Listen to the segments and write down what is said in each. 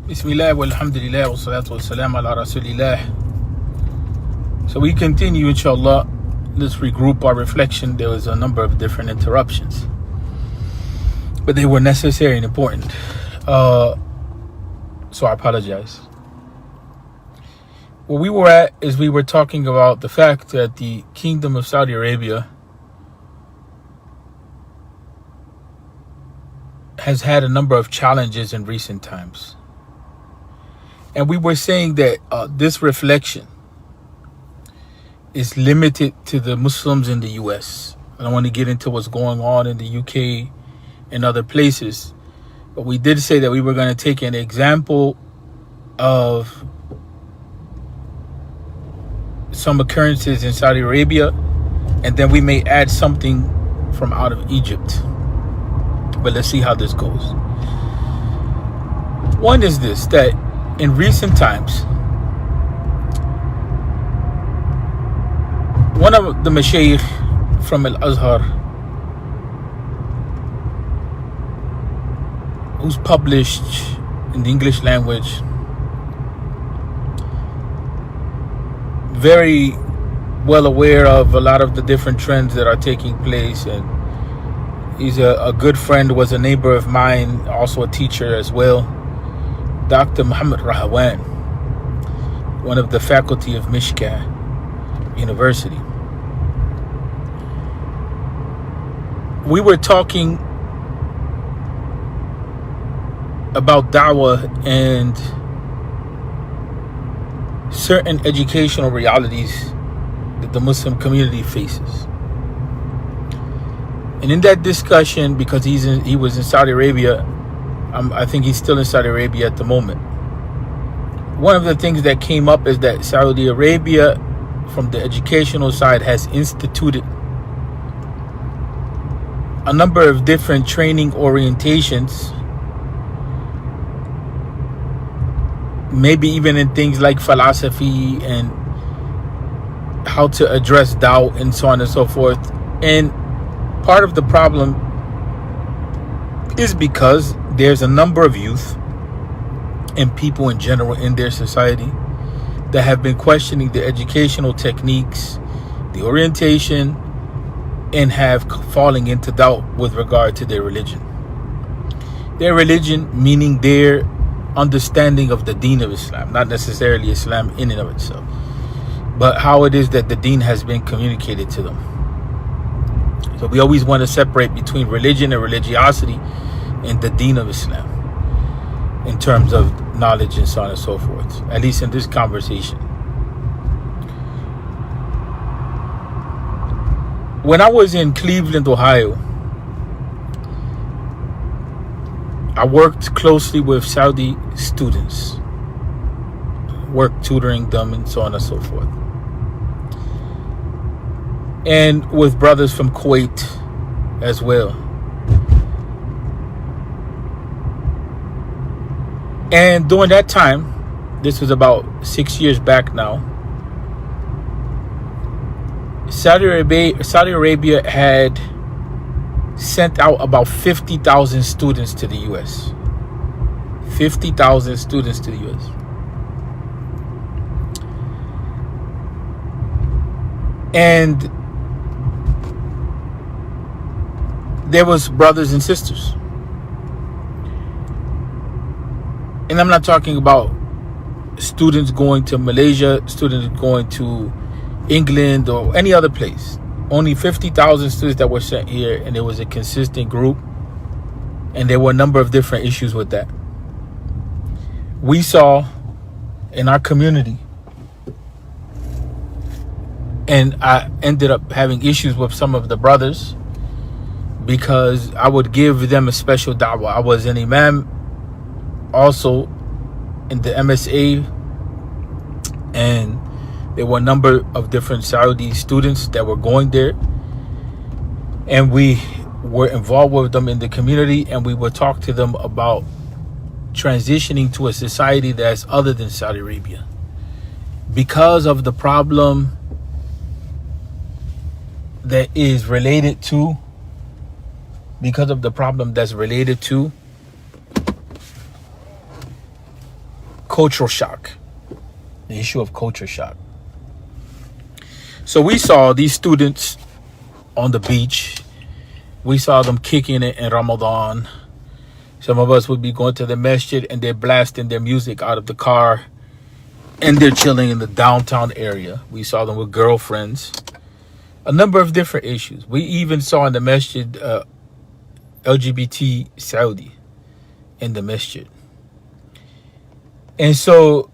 Bismillah walhamdulillah wa salatu wa salam ala rasulillah. So we continue, inshallah. Let's regroup our reflection. There was a number of different interruptions, but they were necessary and important. So I apologize. Where we were at is we were talking about the fact that the Kingdom of Saudi Arabia has had a number of challenges in recent times. And we were saying that this reflection is limited to the Muslims in the US. I don't want to get into what's going on in the UK and other places. But we did say that we were going to take an example of some occurrences in Saudi Arabia, and then we may add something from out of Egypt. But let's see how this goes. One is this, that in recent times, one of the Mashaykh from Al-Azhar, who's published in the English language, very well aware of a lot of the different trends that are taking place, and he's a good friend, was a neighbor of mine, also a teacher as well. Dr. Muhammad Rahawan, one of the faculty of Mishka University. We were talking about da'wah and certain educational realities that the Muslim community faces. And in that discussion, because he was in Saudi Arabia, I think he's still in Saudi Arabia at the moment. One of the things that came up is that Saudi Arabia, from the educational side, has instituted a number of different training orientations, maybe even in things like philosophy and how to address doubt and so on and so forth. And part of the problem is because there's a number of youth and people in general in their society that have been questioning the educational techniques, the orientation, and have falling into doubt with regard to their religion. Their religion meaning their understanding of the deen of Islam, not necessarily Islam in and of itself, but how it is that the deen has been communicated to them. So we always want to separate between religion and religiosity and the deen of Islam in terms of knowledge and so on and so forth, at least in this conversation. When I was in Cleveland, Ohio, I worked closely with Saudi students, worked tutoring them and so on and so forth, and with brothers from Kuwait as well. And during that time, this was about 6 years back now, Saudi Arabia had sent out about 50,000 students to the US. 50,000 students to the US. And there was brothers and sisters. And I'm not talking about students going to Malaysia, students going to England or any other place. Only 50,000 students that were sent here, and it was a consistent group. And there were a number of different issues with that. We saw in our community, and I ended up having issues with some of the brothers because I would give them a special da'wah. I was an imam also in the MSA, and there were a number of different Saudi students that were going there, and we were involved with them in the community, and we would talk to them about transitioning to a society that's other than Saudi Arabia because of the problem that is related to, cultural shock. The issue of culture shock. So we saw these students on the beach. We saw them kicking it in Ramadan. Some of us would be going to the masjid and they're blasting their music out of the car and they're chilling in the downtown area. We saw them with girlfriends. A number of different issues. We even saw in the masjid LGBT Saudi in the masjid. And so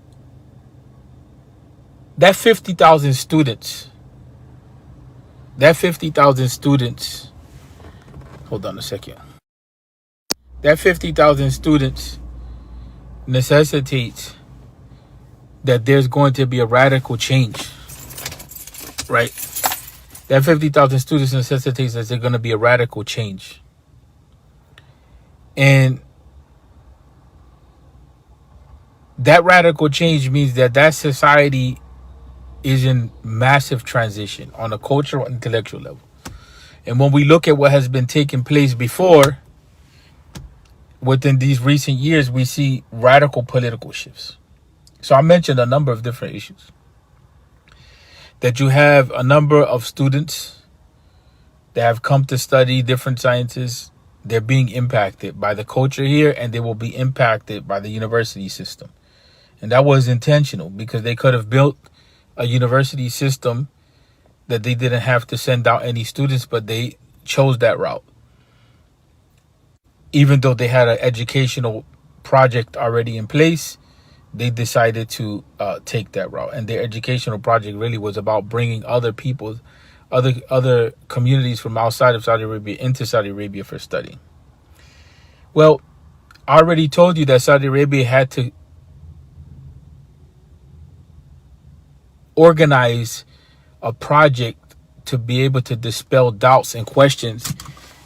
that 50,000 students, hold on a second. That 50,000 students necessitates that there's going to be a radical change, right? That 50,000 students necessitates that there's going to be a radical change. And that radical change means that society is in massive transition on a cultural and intellectual level. And when we look at what has been taking place before, within these recent years, we see radical political shifts. So I mentioned a number of different issues. That you have a number of students that have come to study different sciences. They're being impacted by the culture here, and they will be impacted by the university system. And that was intentional because they could have built a university system that they didn't have to send out any students, but they chose that route. Even though they had an educational project already in place, they decided to take that route. And their educational project really was about bringing other people, other communities from outside of Saudi Arabia into Saudi Arabia for study. Well, I already told you that Saudi Arabia had to organize a project to be able to dispel doubts and questions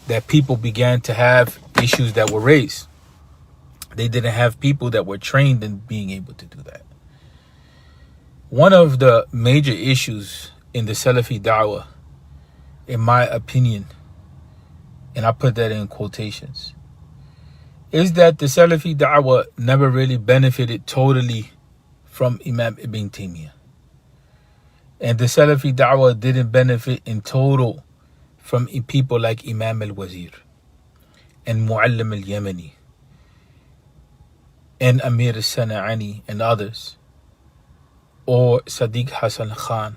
that people began to have, issues that were raised. They didn't have people that were trained in being able to do that. One of the major issues in the Salafi da'wah, in my opinion, and I put that in quotations, is that the Salafi da'wah never really benefited totally from Imam Ibn Taymiyyah. And the Salafi da'wah didn't benefit in total from people like Imam al-Wazir and Muallim al-Yamani and Amir al-Sana'ani and others, or Sadiq Hassan Khan.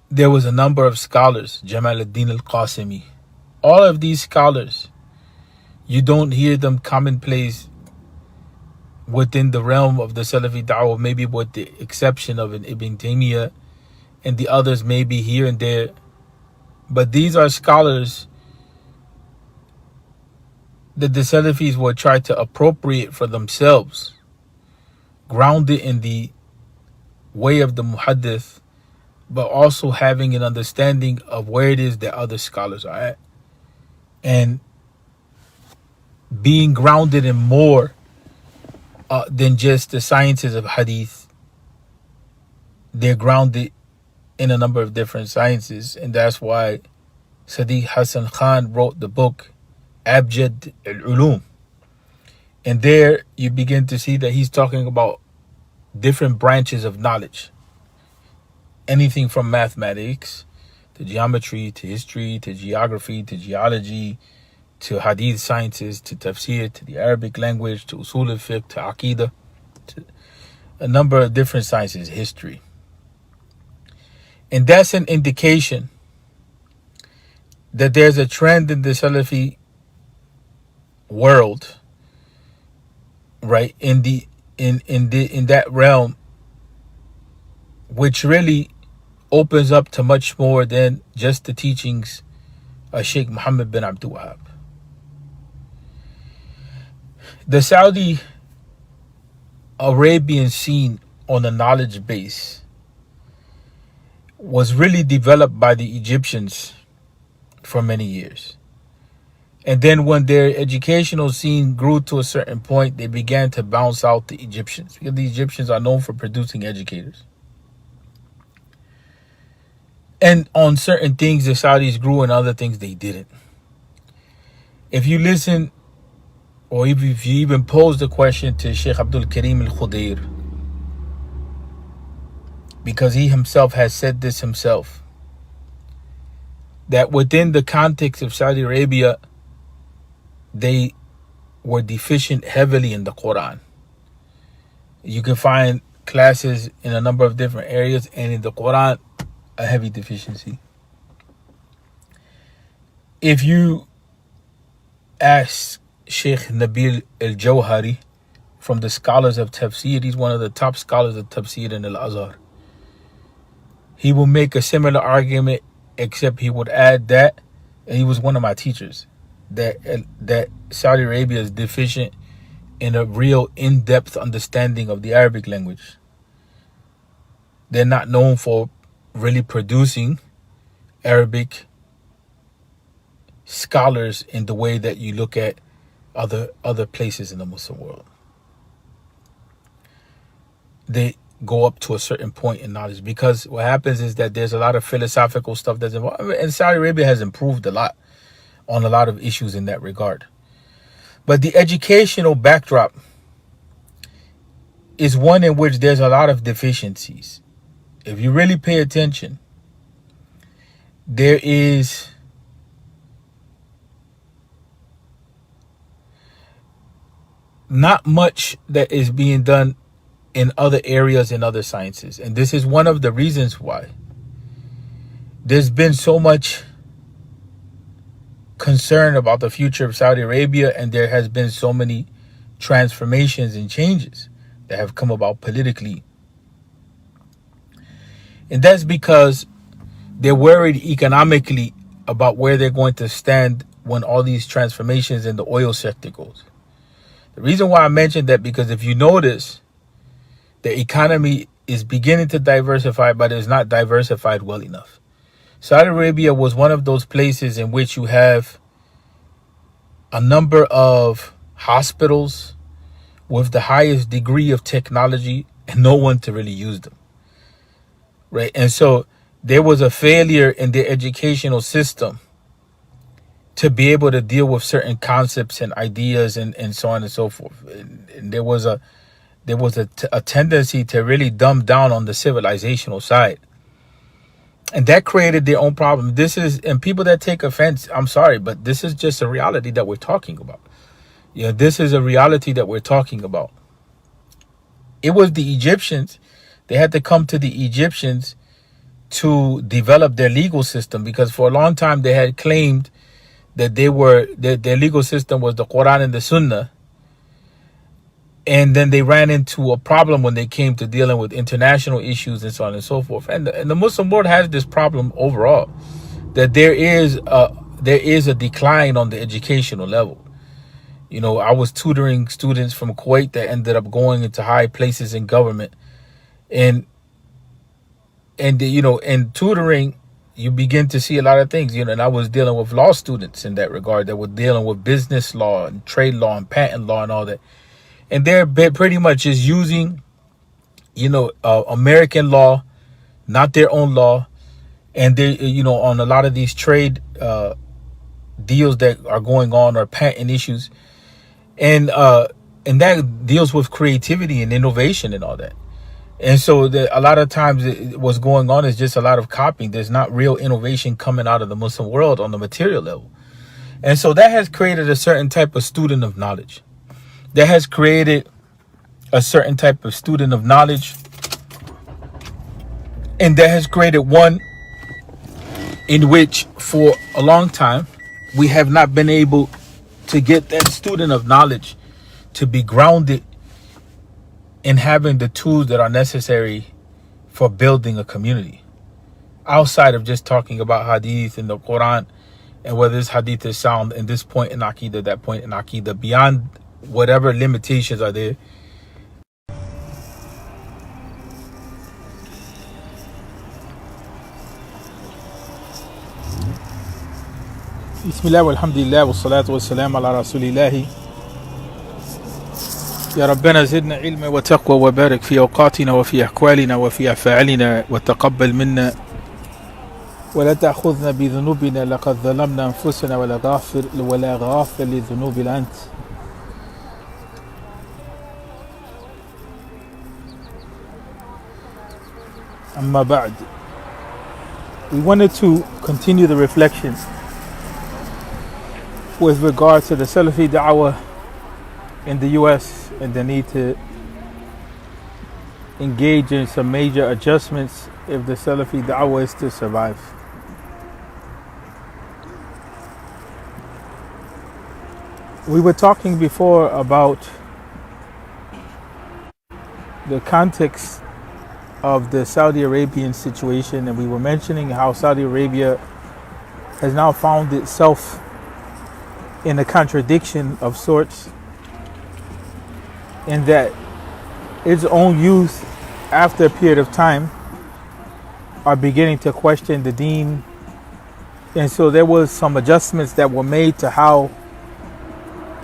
There was a number of scholars, Jamal ad-Din al-Qasimi. All of these scholars, you don't hear them commonplace within the realm of the Salafi da'wah, maybe with the exception of an Ibn Taymiyyah and the others maybe here and there. But these are scholars that the Salafis will try to appropriate for themselves, grounded in the way of the Muhaddith, but also having an understanding of where it is that other scholars are at. And being grounded in more than just the sciences of hadith. They're grounded in a number of different sciences, and that's why Sadiq Hassan Khan wrote the book Abjad al-Ulum. And there you begin to see that he's talking about different branches of knowledge. Anything from mathematics to geometry to history to geography to geology to hadith sciences to tafsir to the Arabic language to usul al-fiqh to aqidah, to a number of different sciences, history. And that's an indication that there's a trend in the Salafi world, right, in that realm, which really opens up to much more than just the teachings of Sheikh Muhammad bin Abdul Wahab. The Saudi Arabian scene on the knowledge base was really developed by the Egyptians for many years. And then when their educational scene grew to a certain point, they began to bounce out the Egyptians, because the Egyptians are known for producing educators. And on certain things, the Saudis grew, and other things they didn't. If you listen or if you even pose the question to Sheikh Abdul Karim al-Khudair, because he himself has said this himself, that within the context of Saudi Arabia, they were deficient heavily in the Quran. You can find classes in a number of different areas, and in the Quran, a heavy deficiency. If you ask Sheikh Nabil al-Jawhari, from the scholars of Tafsir, he's one of the top scholars of Tafsir in Al-Azhar, he will make a similar argument, except he would add that, and he was one of my teachers, that Saudi Arabia is deficient in a real in-depth understanding of the Arabic language. They're not known for really producing Arabic scholars in the way that you look at other places in the Muslim world. They go up to a certain point in knowledge, because what happens is that there's a lot of philosophical stuff that's involved, and Saudi Arabia has improved a lot on a lot of issues in that regard. But the educational backdrop is one in which there's a lot of deficiencies. If you really pay attention, there is not much that is being done in other areas in other sciences. And this is one of the reasons why there's been so much concern about the future of Saudi Arabia, and there has been so many transformations and changes that have come about politically. And that's because they're worried economically about where they're going to stand when all these transformations in the oil sector goes. The reason why I mentioned that, because if you notice, the economy is beginning to diversify, but it's not diversified well enough. Saudi Arabia was one of those places in which you have a number of hospitals with the highest degree of technology and no one to really use them. Right? And so there was a failure in the educational system to be able to deal with certain concepts and ideas and so on and so forth. And there was a tendency to really dumb down on the civilizational side. And that created their own problem. And people that take offense, I'm sorry, but this is just a reality that we're talking about. This is a reality that we're talking about. It was the Egyptians. They had to come to the Egyptians to develop their legal system, because for a long time they had claimed that their legal system was the Quran and the Sunnah. And then they ran into a problem when they came to dealing with international issues and so on and so forth. And the Muslim world has this problem overall, that there is a decline on the educational level. I was tutoring students from Kuwait that ended up going into high places in government. And tutoring, you begin to see a lot of things, and I was dealing with law students in that regard that were dealing with business law and trade law and patent law and all that. And they're pretty much just using, American law, not their own law. And they, on a lot of these trade deals that are going on, or patent issues. And that deals with creativity and innovation and all that. And so a lot of times what's going on is just a lot of copying. There's not real innovation coming out of the Muslim world on the material level. And so that has created a certain type of student of knowledge. And that has created one in which for a long time we have not been able to get that student of knowledge to be grounded in having the tools that are necessary for building a community, outside of just talking about hadith and the Quran and whether this hadith is sound in this point in Aqidah, that point in Aqidah, beyond whatever limitations are there. Bismillah walhamdulillah wassalatu wassalam ala rasulillah. يا ربنا زدنا علما وتقوى وبارك في أوقاتنا وفي أحوالنا وفي أفعالنا وتقبل منا ولا تأخذنا بذنوبنا لقد ظلمنا أنفسنا ولا غافر لذنوب أنت Amma ba'd. We wanted to continue the reflection with regard to the Salafi da'wah in the US and the need to engage in some major adjustments if the Salafi da'wah is to survive. We were talking before about the context of the Saudi Arabian situation, and we were mentioning how Saudi Arabia has now found itself in a contradiction of sorts, in that its own youth, after a period of time, are beginning to question the deen. And so there was some adjustments that were made to how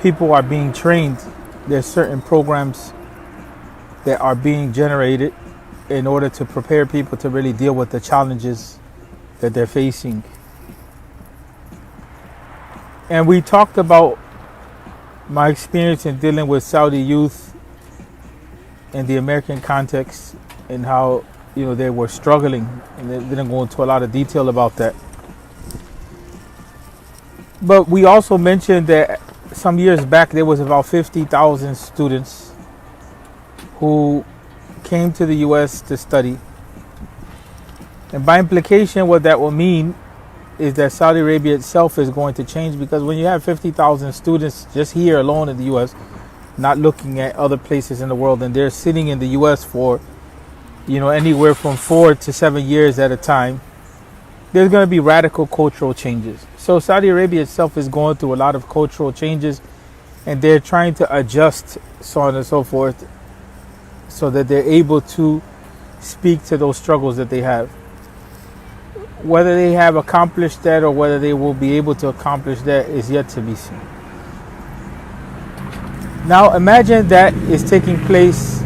people are being trained. There's certain programs that are being generated in order to prepare people to really deal with the challenges that they're facing. And we talked about my experience in dealing with Saudi youth in the American context and how, they were struggling, and they didn't go into a lot of detail about that. But we also mentioned that some years back there was about 50,000 students who came to the US to study. And by implication, what that will mean is that Saudi Arabia itself is going to change, because when you have 50,000 students just here alone in the US, not looking at other places in the world, and they're sitting in the US for, anywhere from 4 to 7 years at a time, there's going to be radical cultural changes. So Saudi Arabia itself is going through a lot of cultural changes, and they're trying to adjust, so on and so forth, so that they're able to speak to those struggles that they have. Whether they have accomplished that or whether they will be able to accomplish that is yet to be seen. Now imagine that is taking place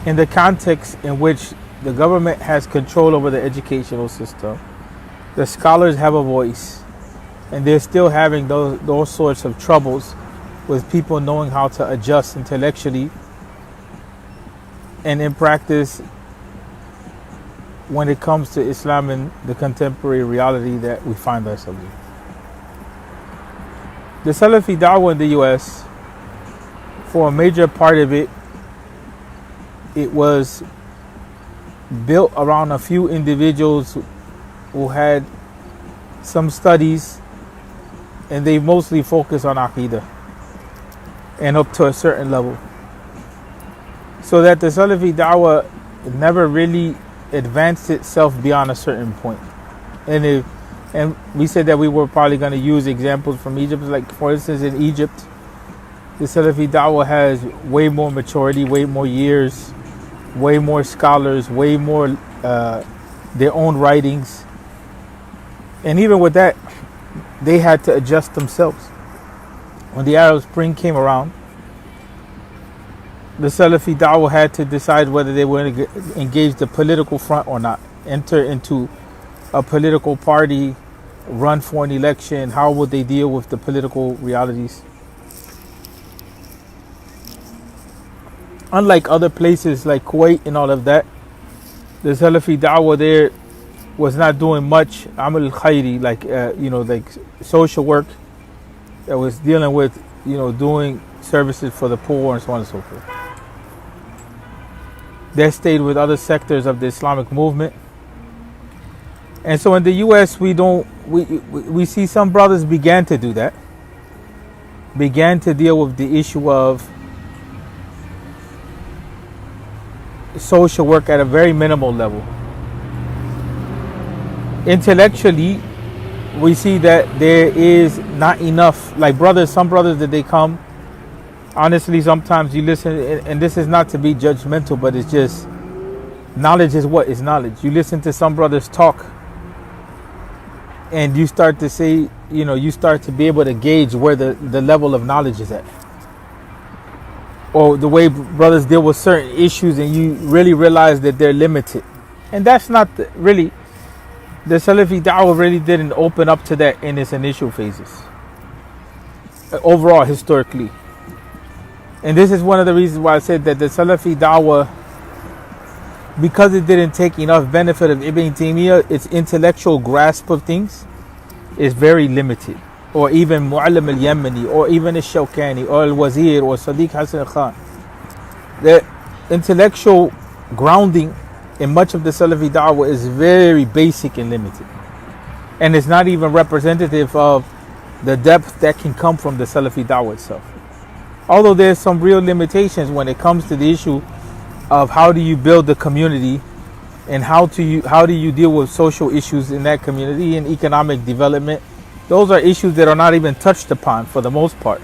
in the context in which the government has control over the educational system. The scholars have a voice, and they're still having those sorts of troubles with people knowing how to adjust intellectually and in practice when it comes to Islam and the contemporary reality that we find ourselves in. The Salafi da'wah in the US, for a major part of it, it was built around a few individuals who had some studies, and they mostly focus on Aqidah and up to a certain level. So that the Salafi da'wah never really advanced itself beyond a certain point. And we said that we were probably going to use examples from Egypt. Like, for instance, in Egypt, the Salafi da'wah has way more maturity, way more years, way more scholars, way more their own writings. And even with that, they had to adjust themselves. When the Arab Spring came around, the Salafi da'wah had to decide whether they were going to engage the political front or not, enter into a political party, run for an election. How would they deal with the political realities? Unlike other places like Kuwait and all of that, the Salafi da'wah there was not doing much amal khairi, like social work, that was dealing with, doing services for the poor and so on and so forth. They stayed with other sectors of the Islamic movement. And so in the US, we see some brothers began to do that, began to deal with the issue of social work at a very minimal level. Intellectually, we see that there is not enough, like some brothers that they come, honestly, sometimes you listen, and this is not to be judgmental, but it's just, knowledge is what is knowledge. You listen to some brothers talk, and you start to say, you start to be able to gauge where the level of knowledge is at. Or the way brothers deal with certain issues, and you really realize that they're limited. And that's not really, the Salafi da'wah really didn't open up to that in its initial phases. Overall, historically. And this is one of the reasons why I said that the Salafi da'wah because it didn't take enough benefit of Ibn Taymiyyah, its intellectual grasp of things is very limited. Or even Mu'allim al-Yamani, or even al-Shawkani, or al-Wazir, or Sadiq Hassan Khan. The intellectual grounding in much of the Salafi da'wah is very basic and limited. And it's not even representative of the depth that can come from the Salafi da'wah itself. Although there's some real limitations when it comes to the issue of how do you build the community, and how do you deal with social issues in that community and economic development. Those are issues that are not even touched upon for the most part.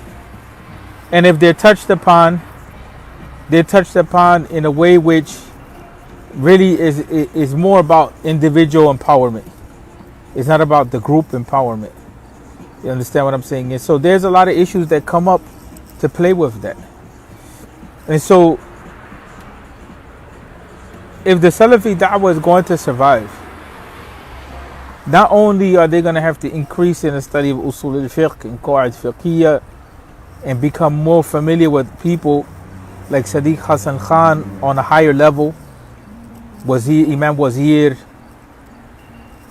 And if they're touched upon in a way which really is more about individual empowerment. It's not about the group empowerment. You understand what I'm saying? And so there's a lot of issues that come up to play with that. And so if the Salafi da'wah is going to survive, not only are they going to have to increase in the study of usul al-fiqh and qawaid fiqhiyya and become more familiar with people like Sadiq Hassan Khan on a higher level, Imam Wazir,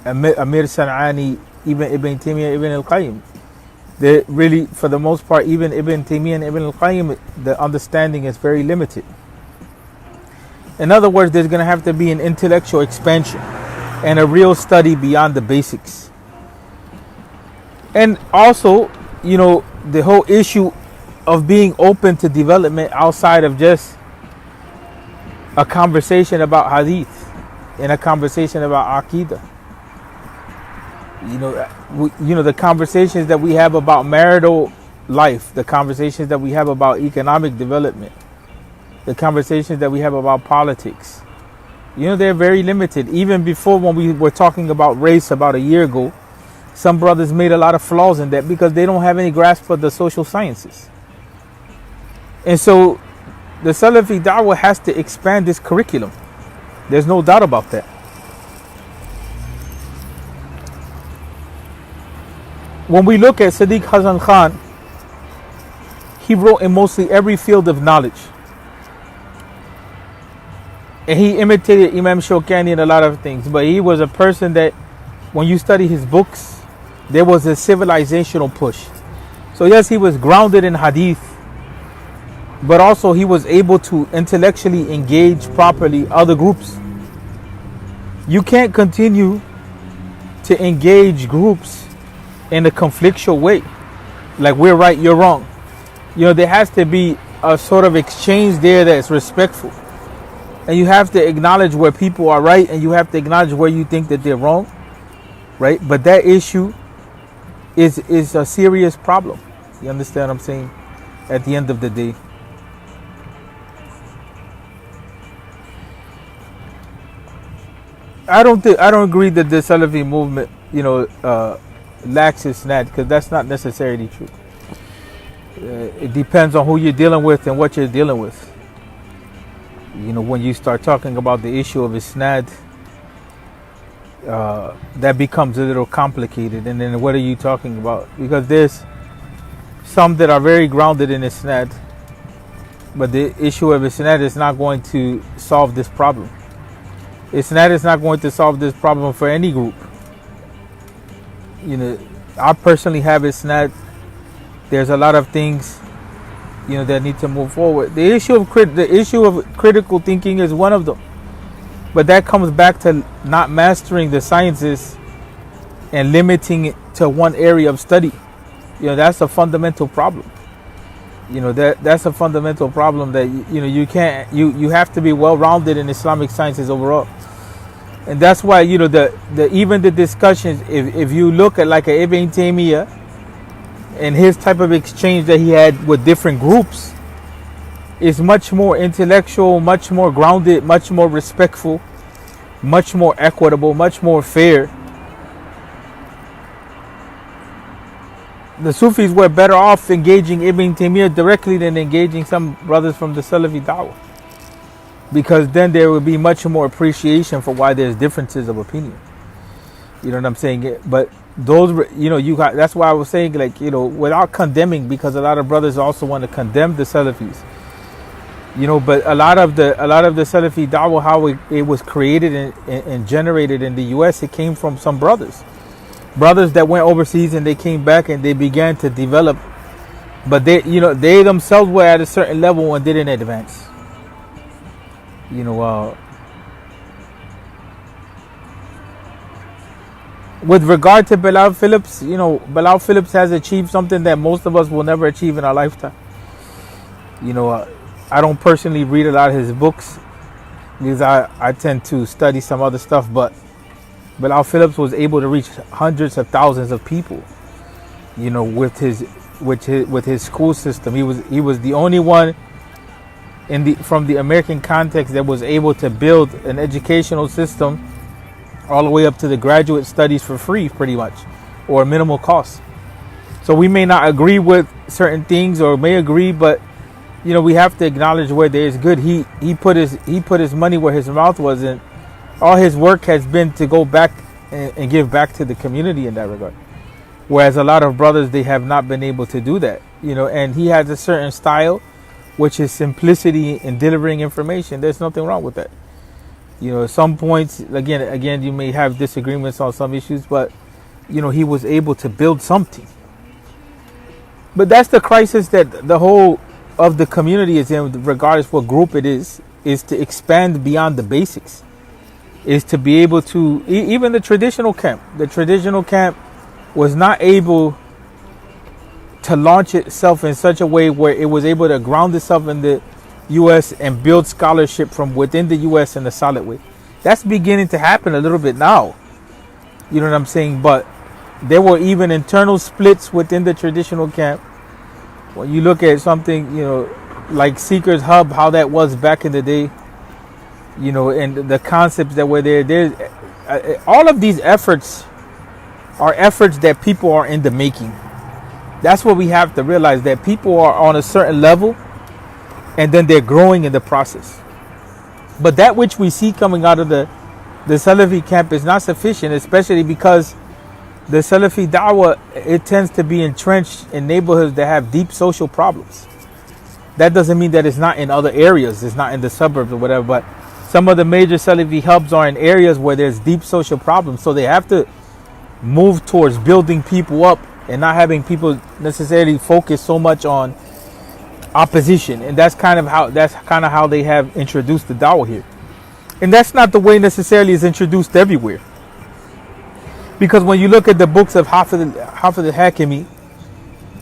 Amir San'ani, even Ibn Taymiyyah, Ibn al-Qayyim. They really, for the most part, even Ibn Taymiyyah and Ibn al-Qayyim, the understanding is very limited. In other words, there's going to have to be an intellectual expansion and a real study beyond the basics. And also, the whole issue of being open to development outside of just a conversation about hadith and a conversation about aqidah. The conversations that we have about marital life, the conversations that we have about economic development, the conversations that we have about politics, they're very limited. Even before, when we were talking about race about a year ago, some brothers made a lot of flaws in that because they don't have any grasp of the social sciences. And so the Salafi da'wah has to expand this curriculum. There's no doubt about that. When we look at Sadiq Hassan Khan, he wrote in mostly every field of knowledge. And he imitated Imam Shawkani in a lot of things. But he was a person that, when you study his books, there was a civilizational push. So yes, he was grounded in hadith, but also he was able to intellectually engage properly other groups. You can't continue to engage groups in a conflictual way, like we're right, you're wrong. There has to be a sort of exchange there that's respectful. And you have to acknowledge where people are right, and you have to acknowledge where you think that they're wrong, right? But that issue is a serious problem. You understand what I'm saying? At the end of the day. I don't agree that the Salafi movement, lacks its snad, because that's not necessarily true. It depends on who you're dealing with and what you're dealing with. When you start talking about the issue of isnad, that becomes a little complicated. And then what are you talking about? Because there's some that are very grounded in isnad, but the issue of isnad is not going to solve this problem. Isnad is not going to solve this problem for any group. I personally have isnad. There's a lot of things that need to move forward. The issue of critical thinking is one of them, but that comes back to not mastering the sciences and limiting it to one area of study. That's a fundamental problem. That's a fundamental problem that you can't. You have to be well-rounded in Islamic sciences overall, and that's why even the discussions. If you look at like a Ibn Taymiyyah and his type of exchange that he had with different groups, is much more intellectual, much more grounded, much more respectful, much more equitable, much more fair. The Sufis were better off engaging Ibn Taymiyyah directly than engaging some brothers from the Salafi da'wah, because then there would be much more appreciation for why there's differences of opinion. You know what I'm saying? But those, that's why I was saying, without condemning, because a lot of brothers also want to condemn the Salafis. But a lot of the Salafi da'wah, how it was created and generated in the U.S., it came from some brothers that went overseas, and they came back and they began to develop. But they themselves were at a certain level and didn't advance. With regard to Bilal Phillips, Bilal Phillips has achieved something that most of us will never achieve in our lifetime. I don't personally read a lot of his books because I tend to study some other stuff, but Bilal Phillips was able to reach hundreds of thousands of people, with his school system. He was the only one from the American context that was able to build an educational system all the way up to the graduate studies for free, pretty much, or minimal cost. So we may not agree with certain things, or may agree, but we have to acknowledge where there is good. He put his money where his mouth was, and all his work has been to go back and give back to the community in that regard. Whereas a lot of brothers, they have not been able to do that. And he has a certain style, which is simplicity in delivering information. There's nothing wrong with that. At some points, again, you may have disagreements on some issues, but he was able to build something. But that's the crisis that the whole of the community is in, regardless what group it is to expand beyond the basics, is to be able to, even the traditional camp was not able to launch itself in such a way where it was able to ground itself in the U.S. and build scholarship from within the U.S. in a solid way. That's beginning to happen a little bit now. You know what I'm saying? But there were even internal splits within the traditional camp. When you look at something, like Seeker's Hub, how that was back in the day, and the concepts that were there. All of these efforts are efforts that people are in the making. That's what we have to realize, that people are on a certain level, and then they're growing in the process. But that which we see coming out of the Salafi camp is not sufficient, especially because the Salafi da'wah, it tends to be entrenched in neighborhoods that have deep social problems. That doesn't mean that it's not in other areas, it's not in the suburbs or whatever, but some of the major Salafi hubs are in areas where there's deep social problems. So they have to move towards building people up and not having people necessarily focus so much on opposition. And that's kind of how they have introduced the da'wah here. And that's not the way necessarily is introduced everywhere. Because when you look at the books of Hafiz al-Hakimi,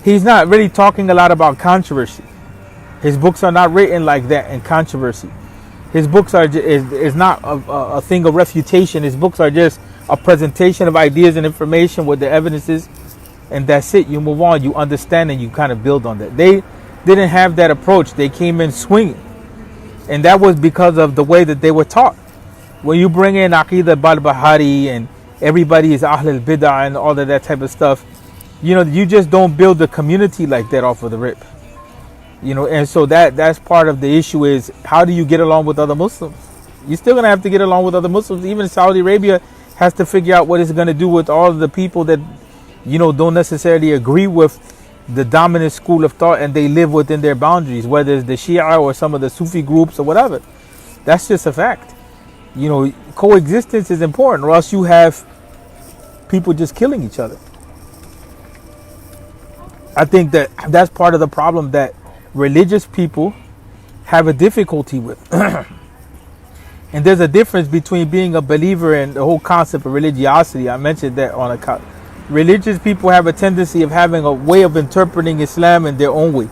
he's not really talking a lot about controversy. His books are not written like that in controversy. His books is not a thing of refutation. His books are just a presentation of ideas and information with the evidences, and that's it. You move on, you understand, and you kind of build on that. They didn't have that approach. They came in swinging, and that was because of the way that they were taught. When you bring in Aqidah Bal-Bahari and everybody is Ahl al-Bid'ah and all of that type of stuff, you just don't build a community like that off of the rip. And so that's part of the issue, is how do you get along with other Muslims? You're still going to have to get along with other Muslims. Even Saudi Arabia has to figure out what it's going to do with all of the people that, don't necessarily agree with the dominant school of thought, and they live within their boundaries, whether it's the Shia or some of the Sufi groups or whatever. That's just a fact. Coexistence is important, or else you have people just killing each other. I think that's part of the problem that religious people have a difficulty with. And there's a difference between being a believer and the whole concept of religiosity. I mentioned that on a religious people have a tendency of having a way of interpreting Islam in their own way.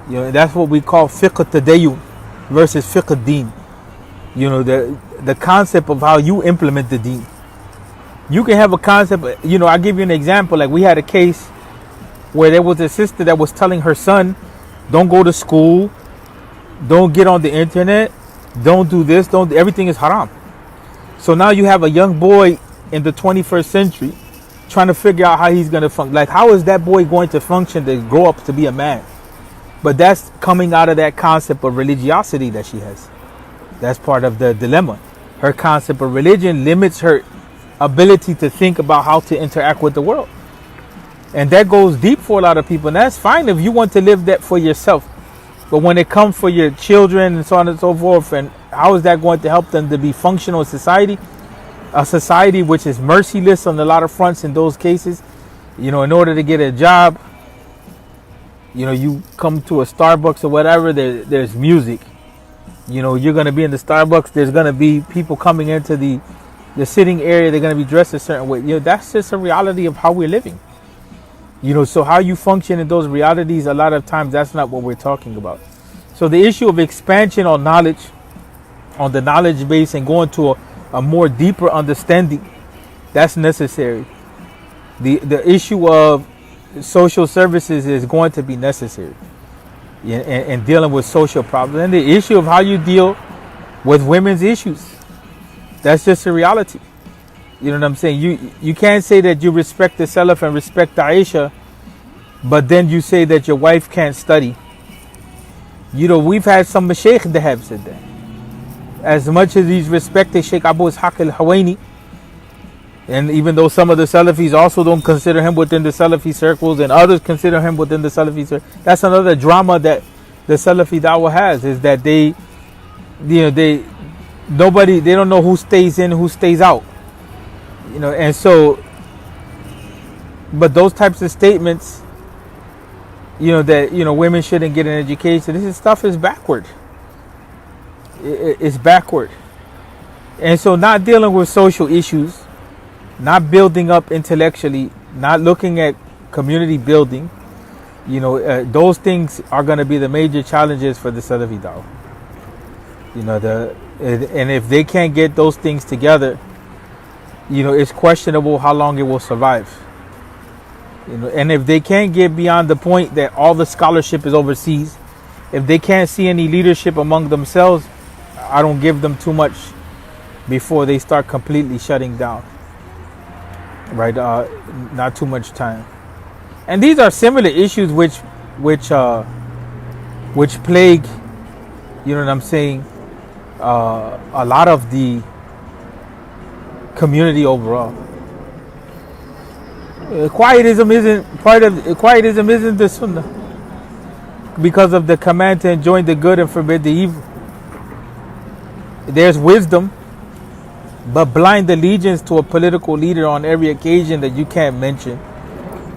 That's what we call fiqh al-tadayyun versus fiqh al-din. The concept of how you implement the deen. You can have a concept, I'll give you an example. Like, we had a case where there was a sister that was telling her son, don't go to school, don't get on the internet, don't do this, everything is haram. So now you have a young boy in the 21st century trying to figure out how he's going to function. Like, how is that boy going to function to grow up to be a man? But that's coming out of that concept of religiosity that she has. That's part of the dilemma. Her concept of religion limits her ability to think about how to interact with the world. And that goes deep for a lot of people. And that's fine if you want to live that for yourself. But when it comes for your children and so on and so forth, and how is that going to help them to be functional in society? A society which is merciless on a lot of fronts in those cases. In order to get a job, you come to a Starbucks or whatever, there's music. You're going to be in the Starbucks, there's going to be people coming into the sitting area, they're going to be dressed a certain way. That's just a reality of how we're living. So how you function in those realities, a lot of times that's not what we're talking about. So the issue of expansion on knowledge, on the knowledge base, and going to a more deeper understanding, that's necessary. The issue of social services is going to be necessary in dealing with social problems. And the issue of how you deal with women's issues, that's just a reality. You know what I'm saying? You can't say that you respect the Salaf and respect Aisha, but then you say that your wife can't study. We've had some Mashaykh that have said that. As much as he's respected Sheikh Abu Ishaq al-Hawaini, and even though some of the Salafis also don't consider him within the Salafi circles, and others consider him within the Salafi circles, that's another drama that the Salafi da'wah has, is that they don't know who stays in, who stays out. And so, but those types of statements, that women shouldn't get an education, this stuff is backward. It's backward. And so not dealing with social issues, not building up intellectually, not looking at community building, those things are going to be the major challenges for the Salafi da'wah. And if they can't get those things together, it's questionable how long it will survive. And if they can't get beyond the point that all the scholarship is overseas, if they can't see any leadership among themselves, I don't give them too much before they start completely shutting down. Right? Not too much time. And these are similar issues which plague, a lot of the community overall. Quietism isn't the Sunnah, because of the command to enjoin the good and forbid the evil. There's wisdom, but blind allegiance to a political leader on every occasion that you can't mention,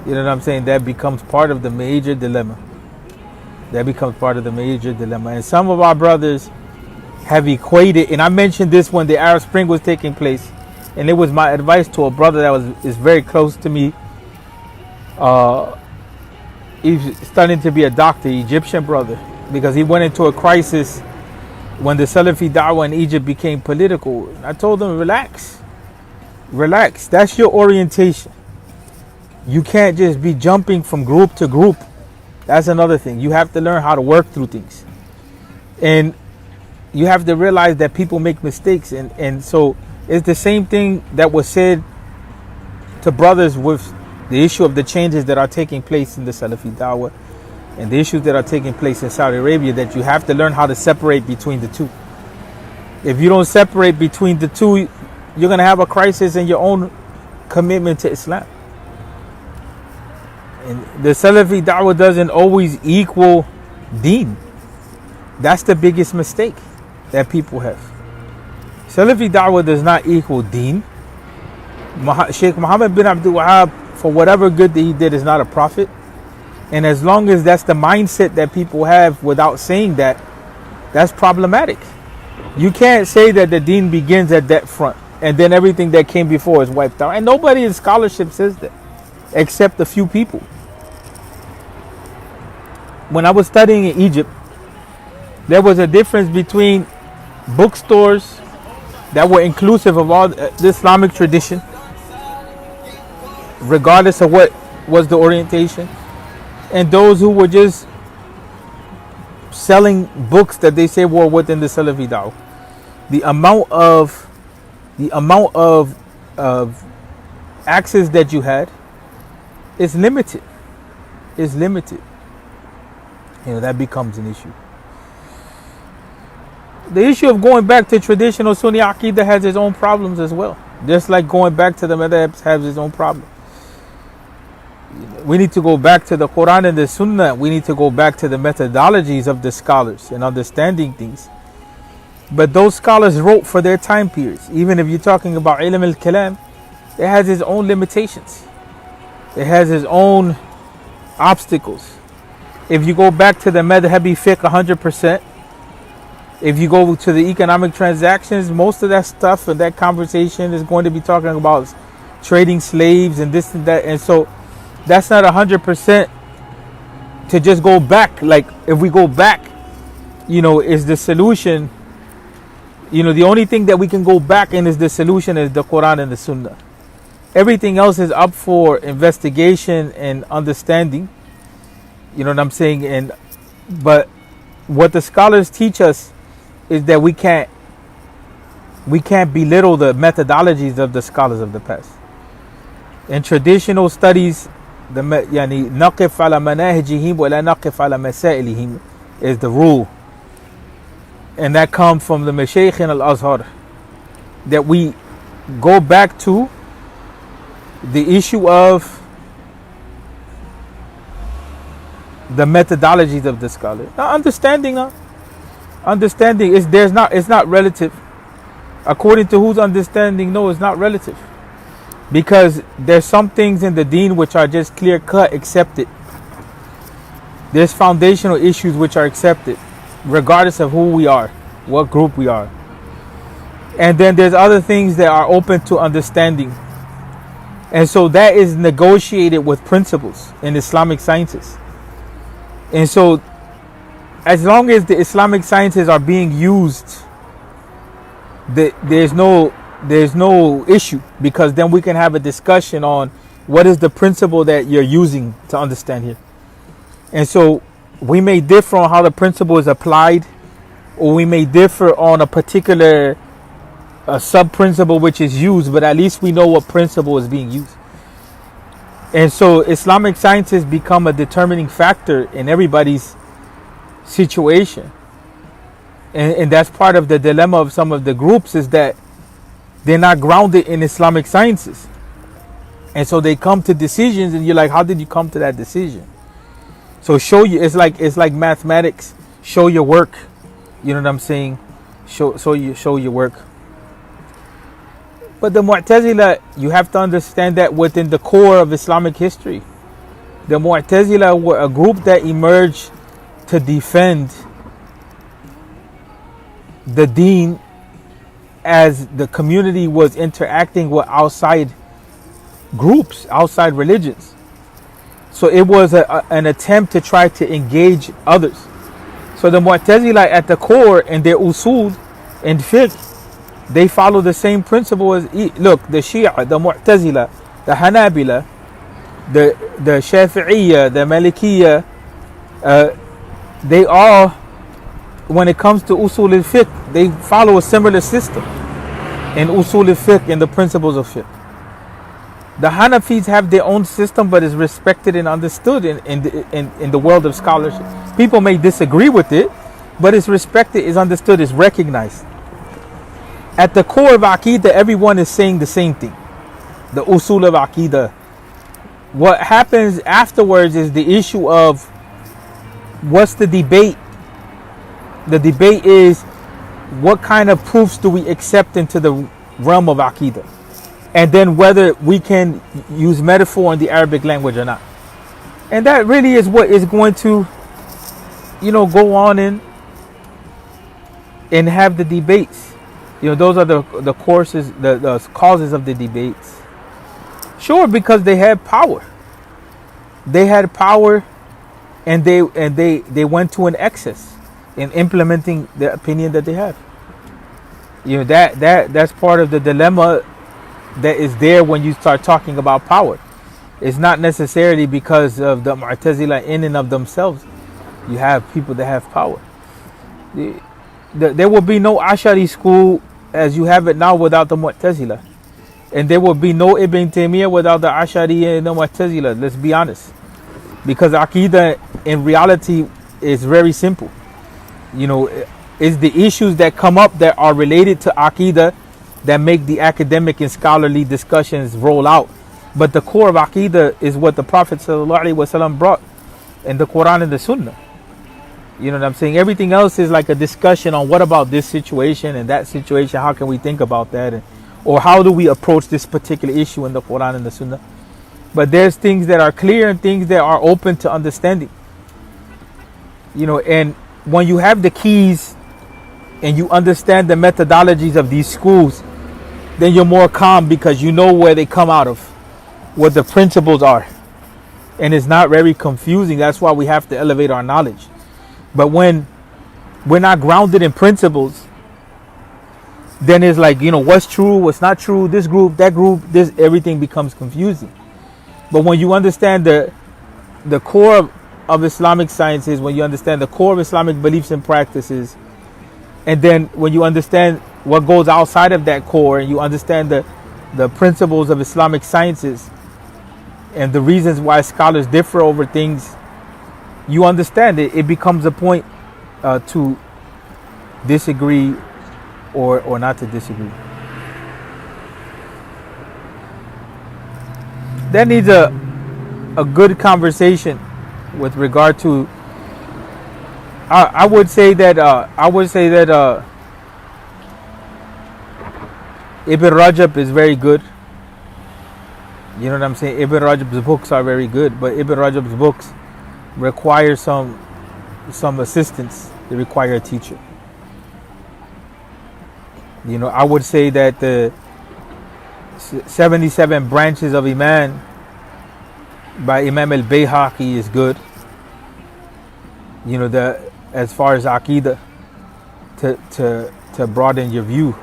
that becomes part of the major dilemma. And some of our brothers have equated, and I mentioned this when the Arab Spring was taking place, and it was my advice to a brother that is very close to me. He's starting to be a doctor, Egyptian brother, because he went into a crisis when the Salafi da'wah in Egypt became political. I told him, relax. That's your orientation. You can't just be jumping from group to group. That's another thing. You have to learn how to work through things. And you have to realize that people make mistakes. And so it's the same thing that was said to brothers with the issue of the changes that are taking place in the Salafi da'wah and the issues that are taking place in Saudi Arabia, that you have to learn how to separate between the two. If you don't separate between the two, you're going to have a crisis in your own commitment to Islam. And the Salafi da'wah doesn't always equal deen. That's the biggest mistake that people have. Salafi da'wah does not equal deen. Sheikh Muhammad bin Abdul Wahab, for whatever good that he did, is not a prophet. And as long as that's the mindset that people have without saying that, that's problematic. You can't say that the deen begins at that front and then everything that came before is wiped out. And nobody in scholarship says that, except a few people. When I was studying in Egypt, there was a difference between bookstores that were inclusive of all the Islamic tradition, regardless of what was the orientation, and those who were just selling books that they say were within the Salafi da'wah. The amount of access that you had is limited. That becomes an issue. The issue of going back to traditional Sunni Aqidah has its own problems as well. Just like going back to the madhabs has its own problem. we need to go back to the Quran and the Sunnah. We need to go back to the methodologies of the scholars and understanding things. But those scholars wrote for their time periods. Even if you're talking about ilm al-kalam, it has its own limitations. It has its own obstacles. If you go back to the madhabi fiqh 100%, if you go to the economic transactions, most of that stuff and that conversation is going to be talking about trading slaves and this and that. And so that's not 100% to just go back. Like if we go back, is the solution. The only thing that we can go back in is the solution is the Quran and the Sunnah. Everything else is up for investigation and understanding. You know what I'm saying? But what the scholars teach us is that we can't belittle the methodologies of the scholars of the past. In traditional studies, نقف على مناهجهم ولا نقف على مسائلهم is the rule. And that comes from the Mashaykh in Al-Azhar, that we go back to the issue of the methodologies of the scholar. Now, understanding is it's not relative. According to whose understanding, no, it's not relative. Because there's some things in the deen which are just clear cut, accepted. There's foundational issues which are accepted, regardless of who we are, what group we are. And then there's other things that are open to understanding. And so that is negotiated with principles in Islamic sciences. And so as long as the Islamic sciences are being used, there's no issue, because then we can have a discussion on what is the principle that you're using to understand here. And so we may differ on how the principle is applied, or we may differ on a particular sub-principle which is used, but at least we know what principle is being used. And so Islamic sciences become a determining factor in everybody's situation. And that's part of the dilemma of some of the groups, is that they're not grounded in Islamic sciences. And so they come to decisions and you're like, how did you come to that decision? So it's like mathematics. Show your work. You know what I'm saying? Show your work. But the Mu'tazila, you have to understand that within the core of Islamic history, the Mu'tazila were a group that emerged to defend the deen as the community was interacting with outside groups, outside religions. So it was an attempt to try to engage others. So the Mu'tazila at the core in their usul and fiqh, they follow the same principle as, look, the Shia, the Mu'tazila, the Hanabila, the Shafi'iyya, the Malikiyya, they all, when it comes to usul al-fiqh, they follow a similar system in usul al-fiqh and the principles of fiqh. The Hanafis have their own system, but is respected and understood in the world of scholarship. People may disagree with it, but it's respected, is understood, is recognized. At the core of Aqidah, everyone is saying the same thing. The usul of Aqidah. What happens afterwards is the issue of what's the debate. The debate is what kind of proofs do we accept into the realm of Aqidah. And then whether we can use metaphor in the Arabic language or not. And that really is what is going to, go on and have the debates. Those are the courses, the causes of the debates. Sure, because they had power. They had power, and they went to an excess in implementing the opinion that they have. That's part of the dilemma that is there when you start talking about power. It's not necessarily because of the Mu'tazila in and of themselves. You have people that have power. There will be no Ash'ari school as you have it now without the Mu'tazila. And there will be no Ibn Taymiyyah without the Ash'ari and the Mu'tazila. Let's be honest. Because Aqidah in reality is very simple. It's the issues that come up that are related to Aqidah that make the academic and scholarly discussions roll out. But the core of Aqidah is what the Prophet ﷺ brought in the Quran and the Sunnah. You know what I'm saying? Everything else is like a discussion on what about this situation and that situation, how can we think about that, or how do we approach this particular issue in the Quran and the Sunnah. But there's things that are clear and things that are open to understanding. You know, and when you have the keys and you understand the methodologies of these schools, then you're more calm because you know where they come out of, what the principles are. And it's not very confusing. That's why we have to elevate our knowledge. But when we're not grounded in principles, then it's like, you know, what's true, what's not true, this group, that group, this, everything becomes confusing. But when you understand the core of Islamic sciences, when you understand the core of Islamic beliefs and practices, and then when you understand what goes outside of that core, and you understand the principles of Islamic sciences and the reasons why scholars differ over things, you understand it. It becomes a point to disagree or not to disagree. That needs a good conversation with regard to. I would say that Ibn Rajab is very good. You know what I'm saying? Ibn Rajab's books are very good, but Ibn Rajab's books require some assistance. They require a teacher. You know, I would say that the 77 branches of Iman by Imam al-Bayhaqi is good. You know, as far as Aqidah, to broaden your view.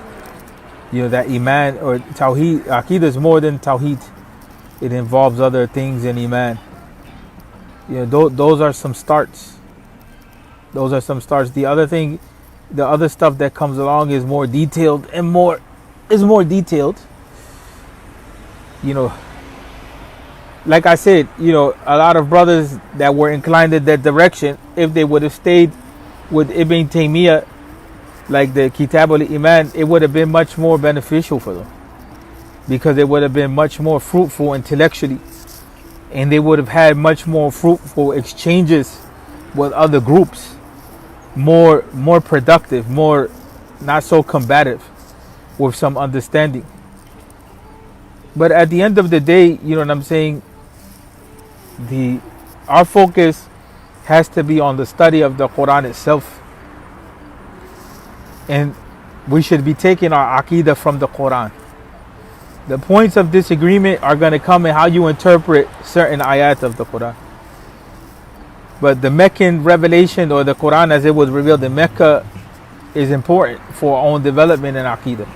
You know, that Iman or Tawheed, Aqidah is more than Tawheed. It involves other things in Iman. You know, those are some starts. Those are some starts. The other stuff that comes along is more detailed and more detailed. You know, like I said, you know, a lot of brothers that were inclined in that direction, if they would have stayed with Ibn Taymiyyah, like the Kitab al-Iman, it would have been much more beneficial for them, because it would have been much more fruitful intellectually, and they would have had much more fruitful exchanges with other groups, more productive, more not so combative, with some understanding. But at the end of the day, you know what I'm saying, our focus has to be on the study of the Quran itself, and we should be taking our Aqidah from the Quran. The points of disagreement are going to come in how you interpret certain ayat of the Quran. But the Meccan revelation, or the Quran as it was revealed in Mecca, is important for our own development in Aqidah.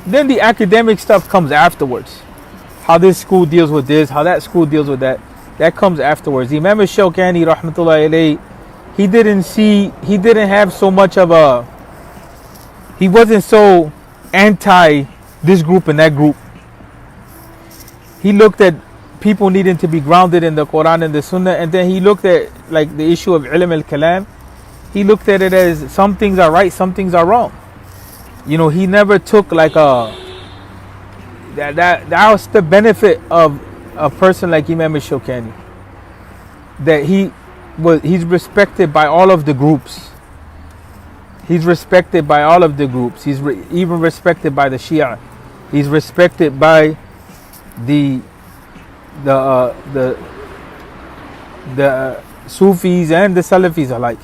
Then the academic stuff comes afterwards. How this school deals with this, how that school deals with that. That comes afterwards. Imam al-Shawkani, rahmatullahi alayhi, he didn't have so much of he wasn't so anti this group and that group. He looked at people needing to be grounded in the Quran and the Sunnah, and then he looked at like the issue of ilm al-kalam. He looked at it as some things are right, some things are wrong. You know, he never took like that was the benefit of a person like Imam al-Shawkani, that he's respected by all of the groups. He's respected by all of the groups. He's even respected by the Shia. He's respected by the Sufis and the Salafis alike.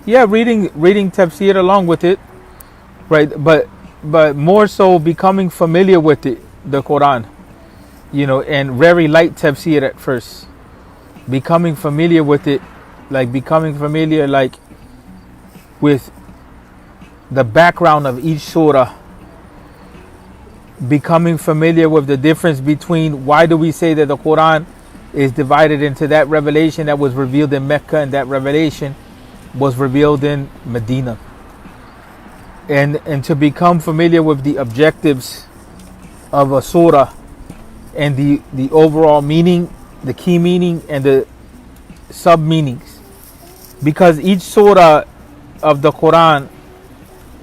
Yeah, reading tafsir along with it, right? But more so becoming familiar with it, the Quran, you know, and very light tafsir at first. Becoming familiar with it, like with the background of each surah. Becoming familiar with the difference between why do we say that the Quran is divided into that revelation that was revealed in Mecca and that revelation was revealed in Medina, and to become familiar with the objectives of a surah and the overall meaning, the key meaning and the sub meanings, because each surah of the Quran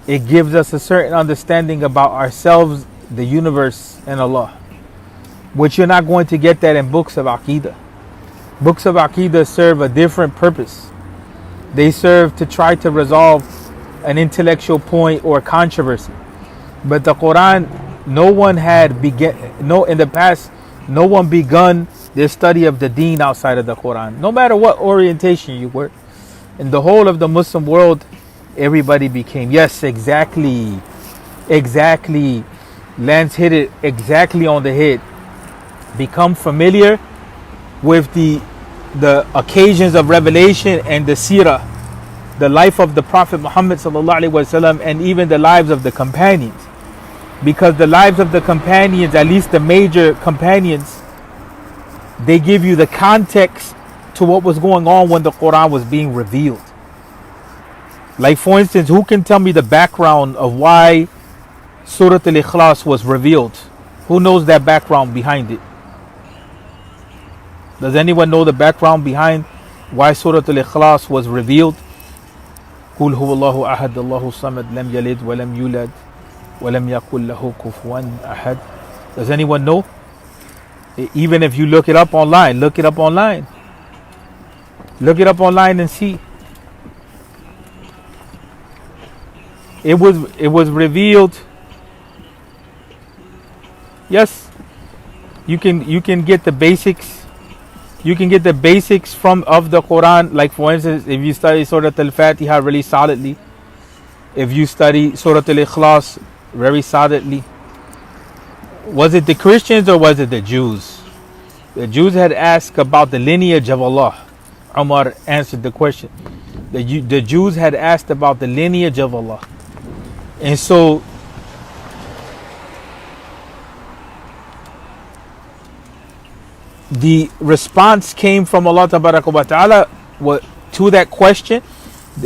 It gives us a certain understanding about ourselves, the universe, and Allah, which you're not going to get that in books of Aqidah. Books of Aqidah serve a different purpose. They serve to try to resolve an intellectual point or controversy. But the Quran, in the past, no one begun their study of the deen outside of the Quran. No matter what orientation you were. In the whole of the Muslim world, everybody became, yes, exactly. Lance hit it exactly on the head. Become familiar with the occasions of revelation and the seerah, the life of the Prophet Muhammad sallallahu alaihi wasallam, and even the lives of the companions. Because the lives of the companions, at least the major companions, they give you the context to what was going on when the Quran was being revealed. Like, for instance, who can tell me the background of why Surah Al-Ikhlas was revealed? Who knows that background behind it? Does anyone know the background behind why Surah Al-Ikhlas was revealed? Qul huwallahu ahad, Allahu samad, lam yalid wa lam yulad wa lam yakul lahu kufuwan ahad. Does anyone know? Even if you look it up online, look it up online and see. It was revealed. Yes, you can get the basics. You can get the basics of the Quran. Like, for instance, if you study Surah Al-Fatiha really solidly, if you study Surah Al-Ikhlas very solidly, was it the Christians or was it the Jews? The Jews had asked about the lineage of Allah. Umar answered the question. The Jews had asked about the lineage of Allah. And so the response came from Allah Ta'ala to that question.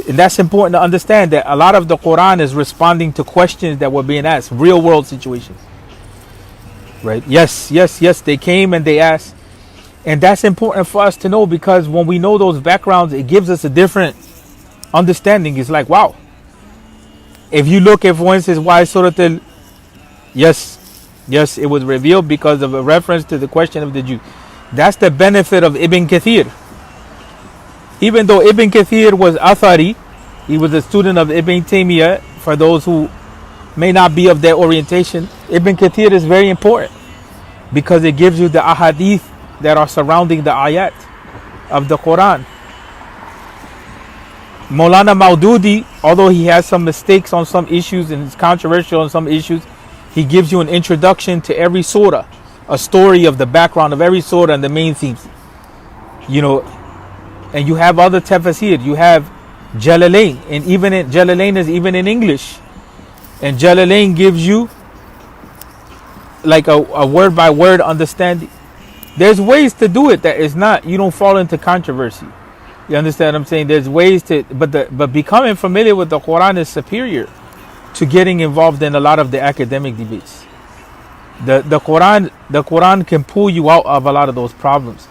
And that's important to understand, that a lot of the Quran is responding to questions that were being asked, real world situations. Right? Yes, they came and they asked. And that's important for us to know, because when we know those backgrounds, it gives us a different understanding. It's like, wow. If you look at, for instance, why Surah Yes, it was revealed because of a reference to the question of the Jew. That's the benefit of Ibn Kathir. Even though Ibn Kathir was Athari, he was a student of Ibn Taymiyyah. For those who may not be of their orientation, Ibn Kathir is very important because it gives you the ahadith that are surrounding the ayat of the Quran. Maulana Maududi, although he has some mistakes on some issues and is controversial on some issues, he gives you an introduction to every surah, a story of the background of every surah and the main themes. And you have other tafsir. You have Jalalain, and Jalalain is even in English. And Jalalain gives you like a word by word understanding. There's ways to do it that is not, you don't fall into controversy. You understand what I'm saying? There's ways to, but becoming familiar with the Quran is superior to getting involved in a lot of the academic debates. The Quran can pull you out of a lot of those problems.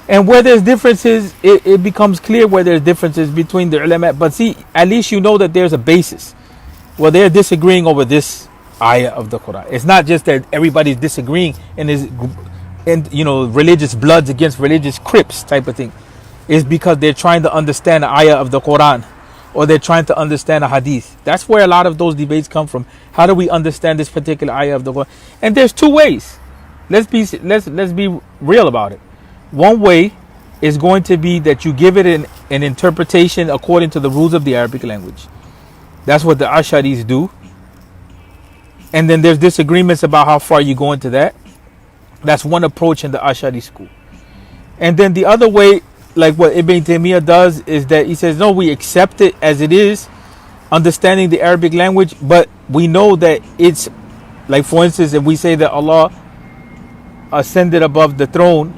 And where there's differences, it becomes clear where there's differences between the ulama. But see, at least you know that there's a basis. Well, they're disagreeing over this ayah of the Quran. It's not just that everybody's disagreeing and religious bloods against religious crips type of thing. It's because they're trying to understand the ayah of the Quran, or they're trying to understand a hadith. That's where a lot of those debates come from. How do we understand this particular ayah of the Quran? And there's two ways. Let's be real about it. One way is going to be that you give it an interpretation according to the rules of the Arabic language. That's what the Asharis do. And then there's disagreements about how far you go into that. That's one approach in the Ashari school. And then the other way, like what Ibn Taymiyyah does, is that he says, no, we accept it as it is, understanding the Arabic language, but we know that it's, like, for instance, if we say that Allah ascended above the throne,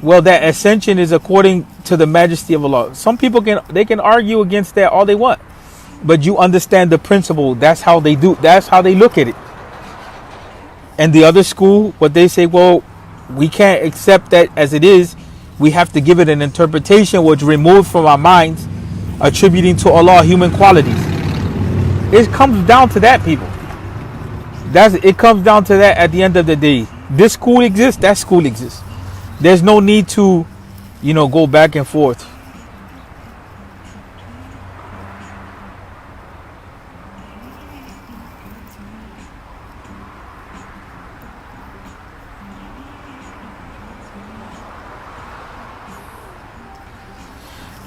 well, that ascension is according to the majesty of Allah. Some people can argue against that all they want, but you understand the principle. That's how they do. That's how they look at it. And the other school, what they say, well, we can't accept that as it is. We have to give it an interpretation which removes from our minds attributing to Allah human qualities. It comes down to that, people. It comes down to that at the end of the day. This school exists, that school exists. There's no need to, go back and forth.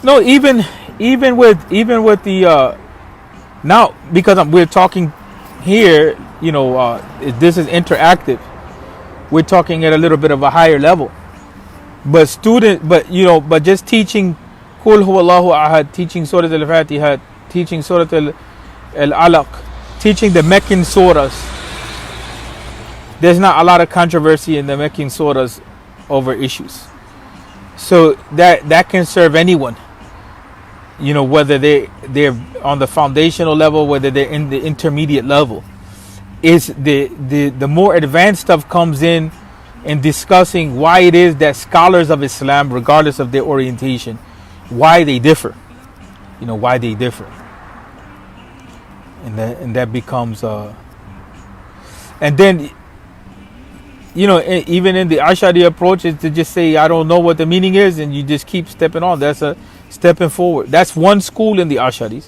No, even with the now, because we're talking here, this is interactive. We're talking at a little bit of a higher level. But just teaching Qul Huwallahu Ahad, teaching Surah Al-Fatiha, teaching Surah Al-Alaq, teaching the Meccan surahs. There's not a lot of controversy in the Meccan surahs over issues. So that can serve anyone. Whether they're on the foundational level, whether they're in the intermediate level. Is the more advanced stuff comes in discussing why it is that scholars of Islam, regardless of their orientation, why they differ. Why they differ. And that becomes and then even in the Ash'ari approach is to just say, I don't know what the meaning is, and you just keep stepping on. That's a stepping forward. That's one school in the Ash'aris.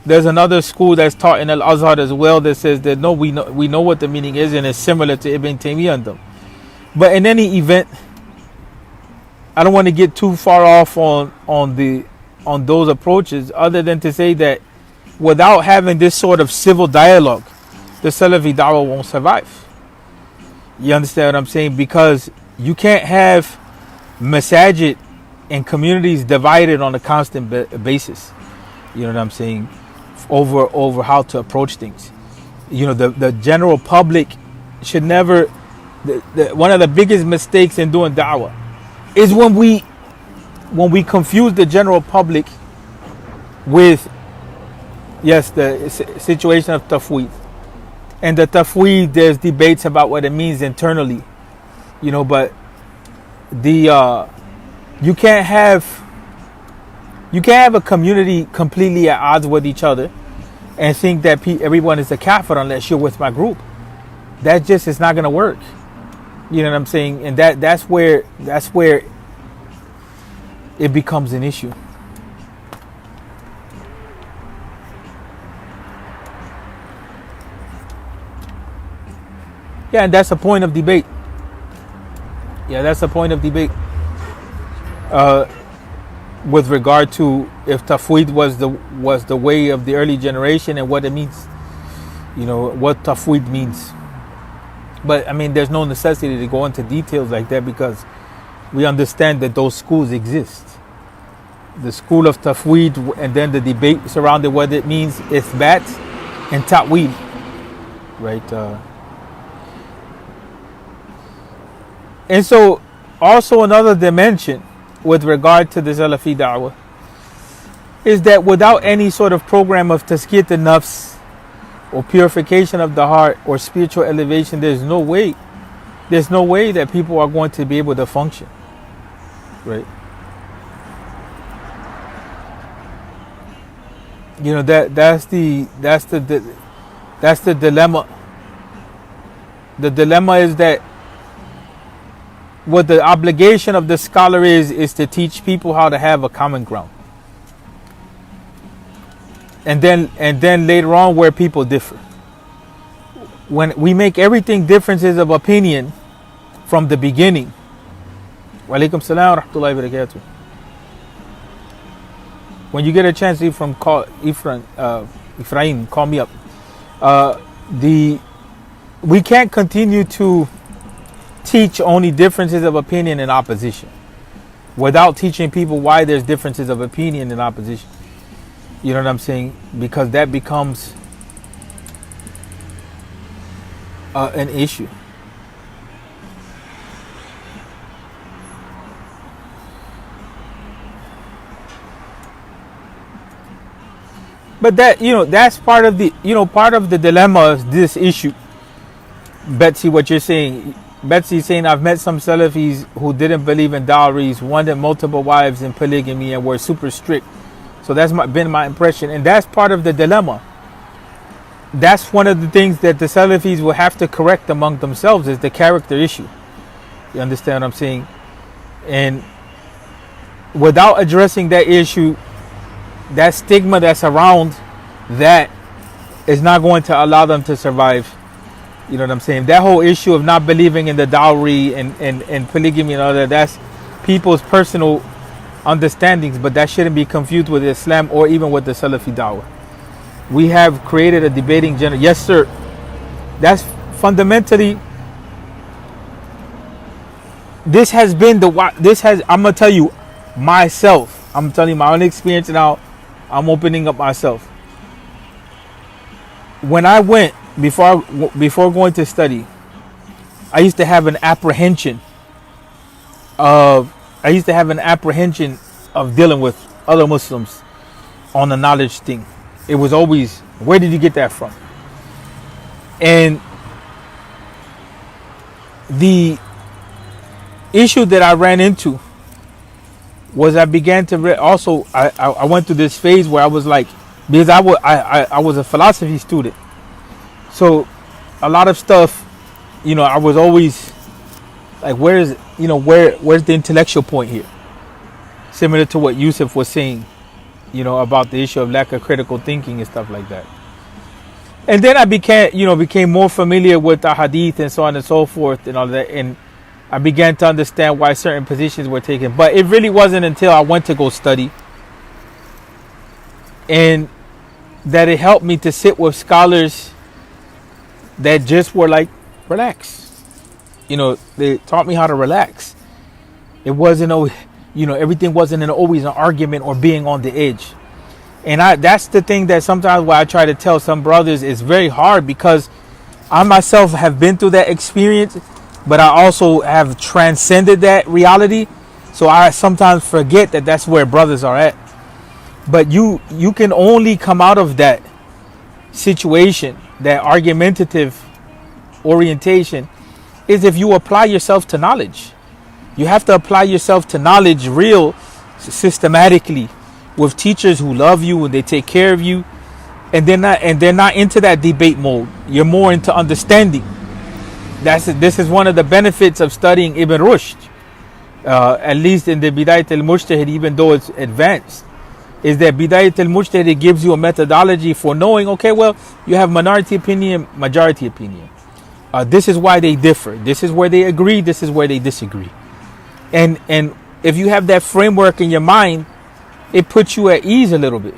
There's another school that's taught in Al-Azhar as well that says that no, we know what the meaning is, and it's similar to Ibn Taymiyyah and them. But in any event, I don't want to get too far off on those approaches, other than to say that without having this sort of civil dialogue, the Salafi da'wah won't survive. You understand what I'm saying? Because you can't have masajid and communities divided on a constant basis. You know what I'm saying? Over how to approach things. The general public should never. One of the biggest mistakes in doing da'wah is when we confuse the general public with the situation of tafweed. And the tafweed, there's debates about what it means internally, but you can't have a community completely at odds with each other and think that everyone is a kafir unless you're with my group. That just is not going to work. You know what I'm saying? And that's where it becomes an issue. Yeah, and that's a point of debate. With regard to if tafweed was the way of the early generation and what it means, what tafweed means. But I mean, there's no necessity to go into details like that because we understand that those schools exist. The school of tafweed, and then the debate surrounding what it means, ithbat and ta'wil, right? And so, also another dimension with regard to the Salafi da'wah is that without any sort of program of tazkiyat an-nafs or purification of the heart or spiritual elevation, there's no way that people are going to be able to function, right? That's the dilemma. The dilemma is that what the obligation of the scholar is to teach people how to have a common ground. And then later on where people differ. When we make everything differences of opinion from the beginning. Wa alaikum salam wa rahmatullahi wa barakatuh. When you get a chance, Ephraim, call me up. We can't continue to teach only differences of opinion and opposition without teaching people why there's differences of opinion and opposition. You know what I'm saying? Because that becomes an issue. But that's part of the dilemma of this issue. Betsy, what you're saying. Betsy's saying, I've met some Salafis who didn't believe in dowries, wanted multiple wives and polygamy, and were super strict. So that's been my impression. And that's part of the dilemma. that's one of the things that the Salafis will have to correct among themselves, is the character issue. You understand what I'm saying? And without addressing that issue, that stigma that's around that is not going to allow them to survive. You know what I'm saying? That whole issue of not believing in the dowry and polygamy and all that, that's people's personal understandings, but that shouldn't be confused with Islam or even with the Salafi da'wah. We have created a debating generation. Yes, sir. That's fundamentally, this has been I'm going to tell you myself. I'm telling you my own experience now. I'm opening up myself. When I went, before going to study, I used to have an apprehension of dealing with other Muslims on the knowledge thing. It was always, where did you get that from? And the issue that I ran into was I began to I went through this phase where I was like, because I was a philosophy student, so a lot of stuff, I was always like, where's the intellectual point here? Similar to what Yusuf was saying, about the issue of lack of critical thinking and stuff like that. And then I became more familiar with the hadith and so on and so forth and all that, and I began to understand why certain positions were taken. But it really wasn't until I went to go study and that it helped me to sit with scholars that just were like, relax. They taught me how to relax. It wasn't always, everything wasn't always an argument or being on the edge. And that's the thing that sometimes what I try to tell some brothers is very hard, because I myself have been through that experience, but I also have transcended that reality. So I sometimes forget that that's where brothers are at. But you can only come out of that situation, that argumentative orientation, is if you apply yourself to knowledge. You have to apply yourself to knowledge real systematically, with teachers who love you and they take care of you, and they're not into that debate mode. You're more into understanding. This is one of the benefits of studying Ibn Rushd, at least in the Bidayat al-Mujtahid, even though it's advanced, is that Bidayat al-Mujtahid gives you a methodology for knowing, okay, well, you have minority opinion, majority opinion. This is why they differ. This is where they agree. This is where they disagree. And if you have that framework in your mind, it puts you at ease a little bit.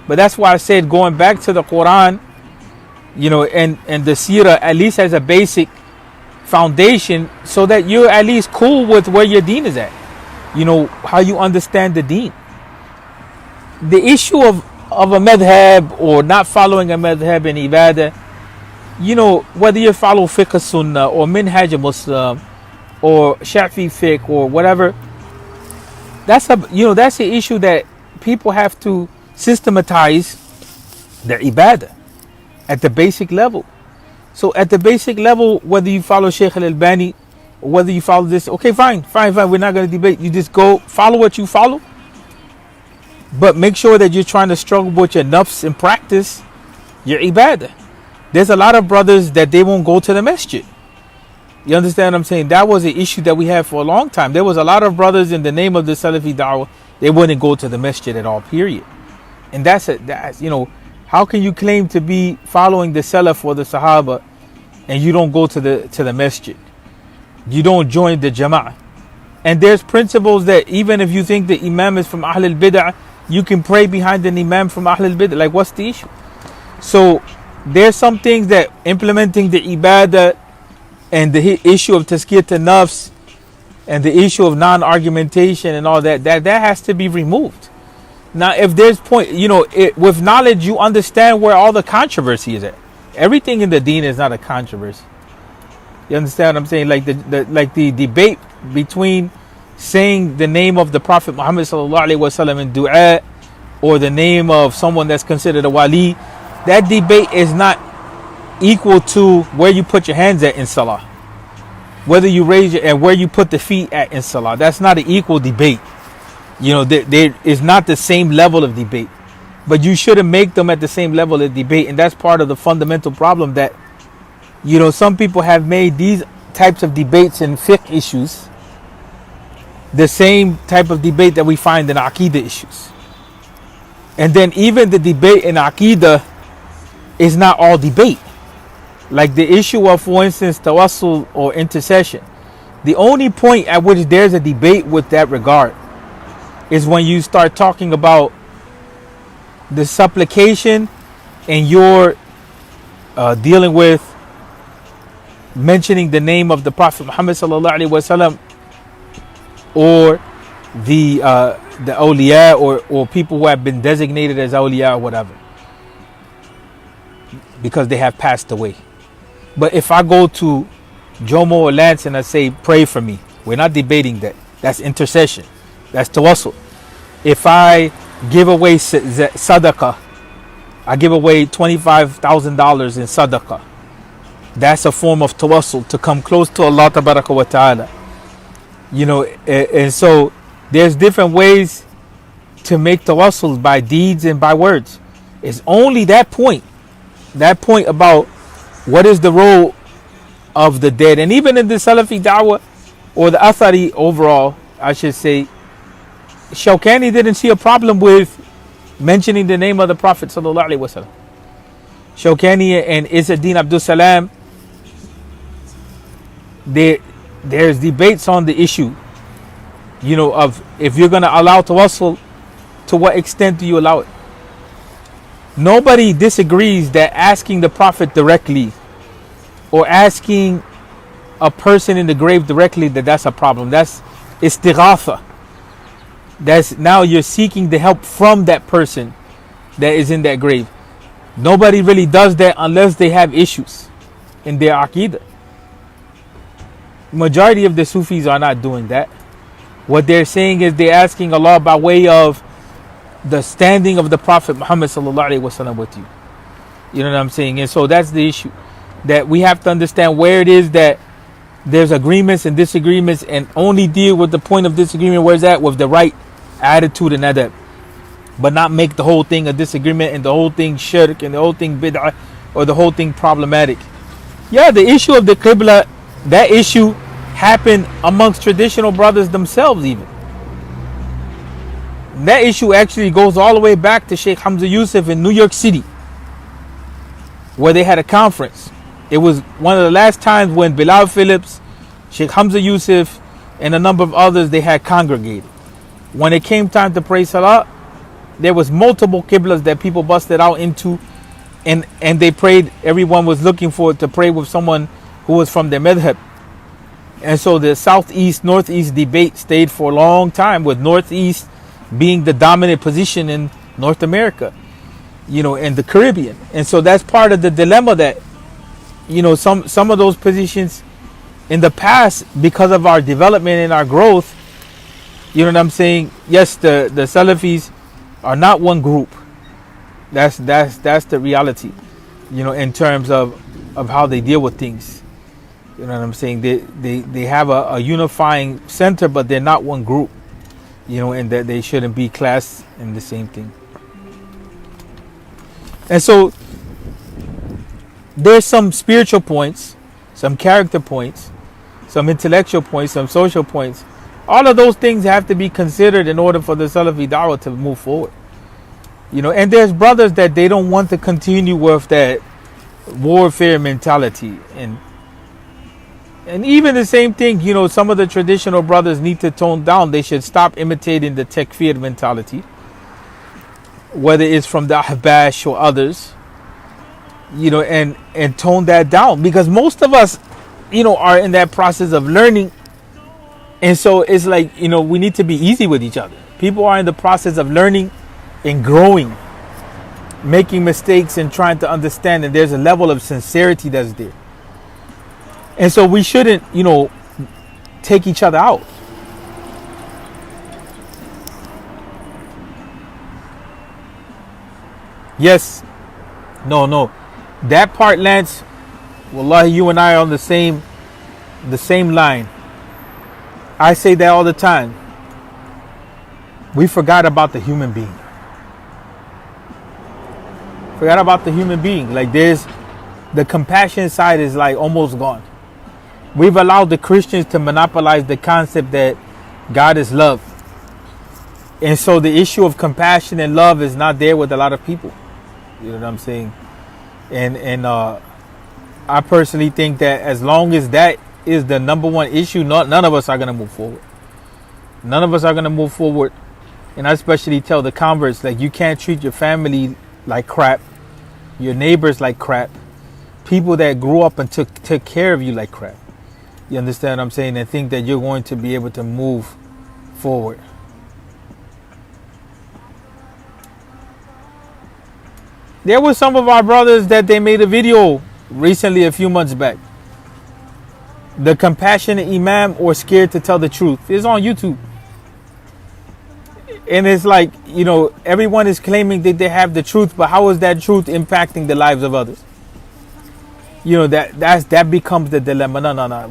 But that's why I said going back to the Quran, and the Seerah, at least as a basic foundation, so that you're at least cool with where your deen is at. How you understand the deen. The issue of a madhab or not following a madhab in ibadah, whether you follow fiqh sunnah or minhaj Muslim or Shafi fiqh or whatever, that's an issue that people have to systematize their ibadah at the basic level. So at the basic level, whether you follow Shaykh al-Albani or whether you follow this, okay, fine, we're not going to debate. You just go follow what you follow, but make sure that you're trying to struggle with your nafs and practice your ibadah. There's a lot of brothers that they won't go to the masjid. You understand what I'm saying? That was an issue that we had for a long time. There was a lot of brothers in the name of the Salafi da'wah, they wouldn't go to the masjid at all, period. And that's how can you claim to be following the Salaf or the Sahaba and you don't go to the masjid? You don't join the Jama'ah. And there's principles that even if you think the Imam is from Ahl al-Bid'ah, you can pray behind an Imam from Ahl al-Bid'ah. Like, what's the issue? So there's some things that implementing the ibadah and the issue of tazkiyat an-nafs and the issue of non-argumentation and all that has to be removed. Now, if there's with knowledge, you understand where all the controversy is at. Everything in the deen is not a controversy. You understand what I'm saying? Like the debate between saying the name of the Prophet Muhammad sallallahu alaihi wasallam in du'a or the name of someone that's considered a wali, that debate is not equal to where you put your hands at in salah, whether you raise your and where you put the feet at in salah. That's not an equal debate. There is not the same level of debate. but you shouldn't make them at the same level of debate. And that's part of the fundamental problem that, some people have made these types of debates in fiqh issues the same type of debate that we find in Aqidah issues. And then even the debate in Aqidah is not all debate. Like the issue of, for instance, tawassul or intercession. The only point at which there's a debate with that regard is when you start talking about the supplication and you're dealing with mentioning the name of the Prophet Muhammad sallallahu alaihi wasallam, or the awliya, or people who have been designated as awliya or whatever, because they have passed away. But if I go to Jomo or Lance and I say, pray for me, we're not debating that. That's intercession. That's tawassul. If I give away sadaqah, I give away $25,000 in sadaqah, that's a form of tawassul, to come close to Allah tabaraka wa ta'ala. And so there's different ways to make tawassul, by deeds and by words. It's only that point about what is the role of the dead. And even in the Salafi da'wah, or the Athari overall, I should say, Shawkani didn't see a problem with mentioning the name of the Prophet sallallahu alaihi wasallam. Shawkani and Izzuddin Abdul Salam, there's debates on the issue, of if you're going to allow tawassul, to what extent do you allow it? Nobody disagrees that asking the Prophet directly, or asking a person in the grave directly, that's a problem. That's istighatha. That's now you're seeking the help from that person that is in that grave. Nobody really does that unless they have issues in their aqidah. Majority of the Sufis are not doing that. What they're saying is they're asking Allah by way of the standing of the Prophet Muhammad sallallahu alaihi wasallam with you. You know what I'm saying? And so that's the issue, that we have to understand where it is that there's agreements and disagreements, and only deal with the point of disagreement where it's at, with the right attitude and adab, but not make the whole thing a disagreement and the whole thing shirk and the whole thing bid'ah or the whole thing problematic. Yeah, the issue of the qibla, that issue happened amongst traditional brothers themselves even. And that issue actually goes all the way back to Sheikh Hamza Yusuf in New York City, where they had a conference. It was one of the last times when Bilal Phillips, Sheikh Hamza Yusuf, and a number of others, they had congregated. When it came time to pray salah, there was multiple qiblas that people busted out into, and they prayed. Everyone was looking forward to pray with someone who was from their madhab. And so the southeast northeast debate stayed for a long time, with northeast being the dominant position in North America, and the Caribbean. And so that's part of the dilemma, that some of those positions in the past, because of our development and our growth, you know what I'm saying? Yes, the Salafis are not one group. That's the reality, in terms of how they deal with things. You know what I'm saying? They have a unifying center, but they're not one group, and that they shouldn't be classed in the same thing. And so there's some spiritual points, some character points, some intellectual points, some social points. All of those things have to be considered in order for the Salafi da'wah to move forward. And there's brothers that they don't want to continue with that warfare mentality. And even the same thing, some of the traditional brothers need to tone down. They should stop imitating the takfir mentality, whether it's from the Ahbash or others, and tone that down. Because most of us, are in that process of learning. And so it's like, we need to be easy with each other. People are in the process of learning and growing, making mistakes and trying to understand. And there's a level of sincerity that's there. And so we shouldn't, take each other out. Yes. No. That part, Lance, wallahi, you and I are on the same line. I say that all the time. We forgot about the human being. Forgot about the human being. Like the compassion side is like almost gone. We've allowed the Christians to monopolize the concept that God is love. And so the issue of compassion and love is not there with a lot of people. You know what I'm saying? And I personally think that as long as that is the number one issue, none of us are going to move forward. None of us are going to move forward. And I especially tell the converts, like, you can't treat your family like crap, your neighbors like crap, people that grew up and took care of you like crap. You understand what I'm saying? And think that you're going to be able to move forward. There were some of our brothers that they made a video recently, a few months back. The compassionate imam or scared to tell the truth. It's on YouTube. And it's like, you know, everyone is claiming that they have the truth, but how is that truth impacting the lives of others? You know, that becomes the dilemma. No.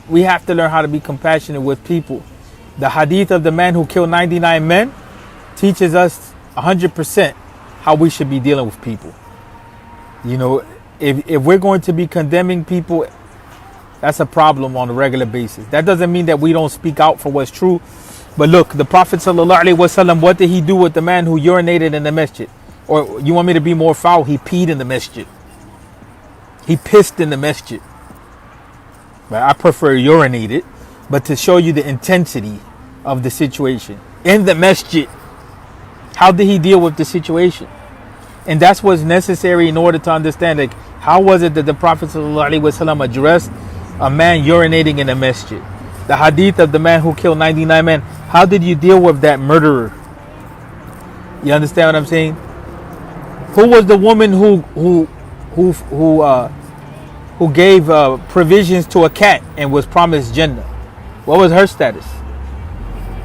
We have to learn how to be compassionate with people. The hadith of the man who killed 99 men teaches us 100% how we should be dealing with people. You know, if we're going to be condemning people, that's a problem on a regular basis. That doesn't mean that we don't speak out for what's true. But look, the Prophet ﷺ, what did he do with the man who urinated in the masjid? Or you want me to be more foul? He peed in the masjid. He pissed in the masjid. But I prefer urinated, but to show you the intensity of the situation. In the masjid, how did he deal with the situation? And that's what's necessary in order to understand, like, how was it that the Prophet ﷺ addressed a man urinating in the masjid? The hadith of the man who killed 99 men. How did you deal with that murderer? You understand what I'm saying? Who was the woman who gave provisions to a cat and was promised Jannah? What was her status?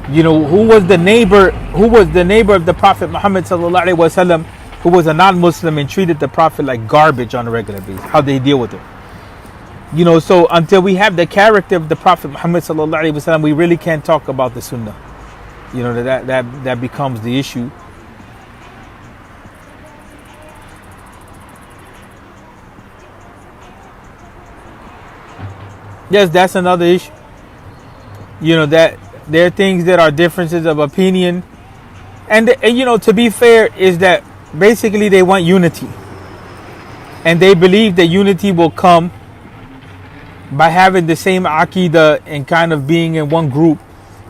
You know, who was the neighbor? Who was the neighbor of the Prophet Muhammad sallallahu alaihi wasallam, who was a non-Muslim and treated the Prophet like garbage on a regular basis? How did he deal with it? You know, so until we have the character of the Prophet Muhammad sallallahu alaihi wasallam, we really can't talk about the Sunnah. You know, that becomes the issue. Yes, that's another issue. You know, that there are things that are differences of opinion. And you know, to be fair, is that basically they want unity. And they believe that unity will come by having the same aqidah and kind of being in one group,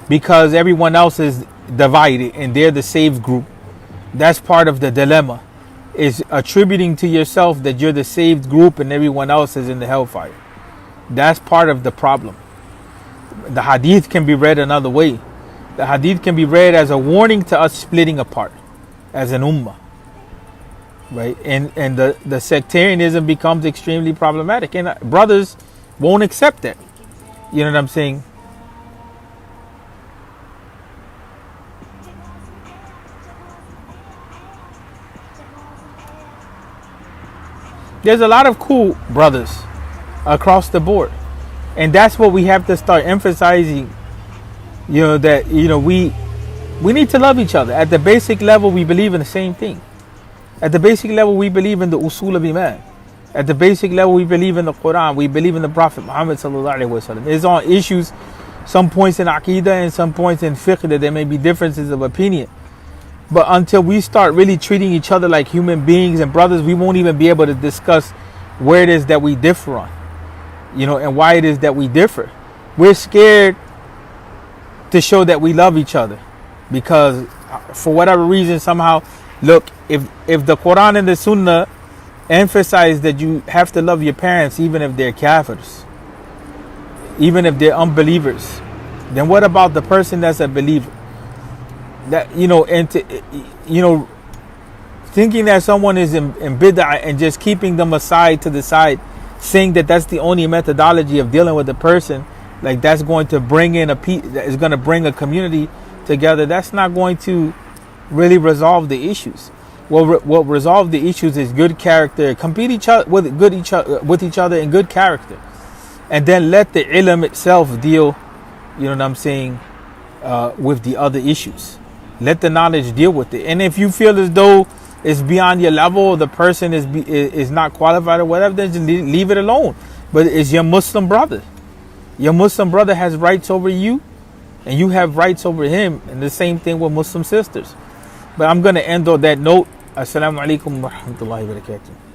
because everyone else is divided and they're the saved group. That's part of the dilemma, is attributing to yourself that you're the saved group and everyone else is in the hellfire. That's part of the problem. The hadith can be read another way. The hadith can be read as a warning to us splitting apart as an ummah, right? And the sectarianism becomes extremely problematic, and brothers won't accept that. You know what I'm saying? There's a lot of cool brothers across the board, and that's what we have to start emphasizing. You know, that, you know, we need to love each other. At the basic level, we believe in the same thing. At the basic level, we believe in the usul of iman. At the basic level, we believe in the Quran. We believe in the Prophet Muhammad sallallahu alaihi wasallam. There's on issues, some points in aqidah and some points in fiqh, that there may be differences of opinion. But until we start really treating each other like human beings and brothers, we won't even be able to discuss where it is that we differ on, you know, and why it is that we differ. We're scared to show that we love each other because for whatever reason, somehow, look, if the Quran and the Sunnah emphasize that you have to love your parents even if they're kafirs, even if they're unbelievers, then what about the person that's a believer? That, you know, and to, you know, thinking that someone is in bid'ah and just keeping them aside to the side, saying that that's the only methodology of dealing with a person, like that's going to bring in is going to bring a community together, that's not going to really resolve the issues. What resolve the issues is good character, compete each other with each other in good character, and then let the ilm itself deal, you know what I'm saying, with the other issues. Let the knowledge deal with it. And if you feel as though is beyond your level, the person is not qualified or whatever, then just leave it alone. But it's your Muslim brother. Your Muslim brother has rights over you, and you have rights over him, and the same thing with Muslim sisters. But I'm going to end on that note. Assalamu alaikum wa rahmatullahi wa barakatuh.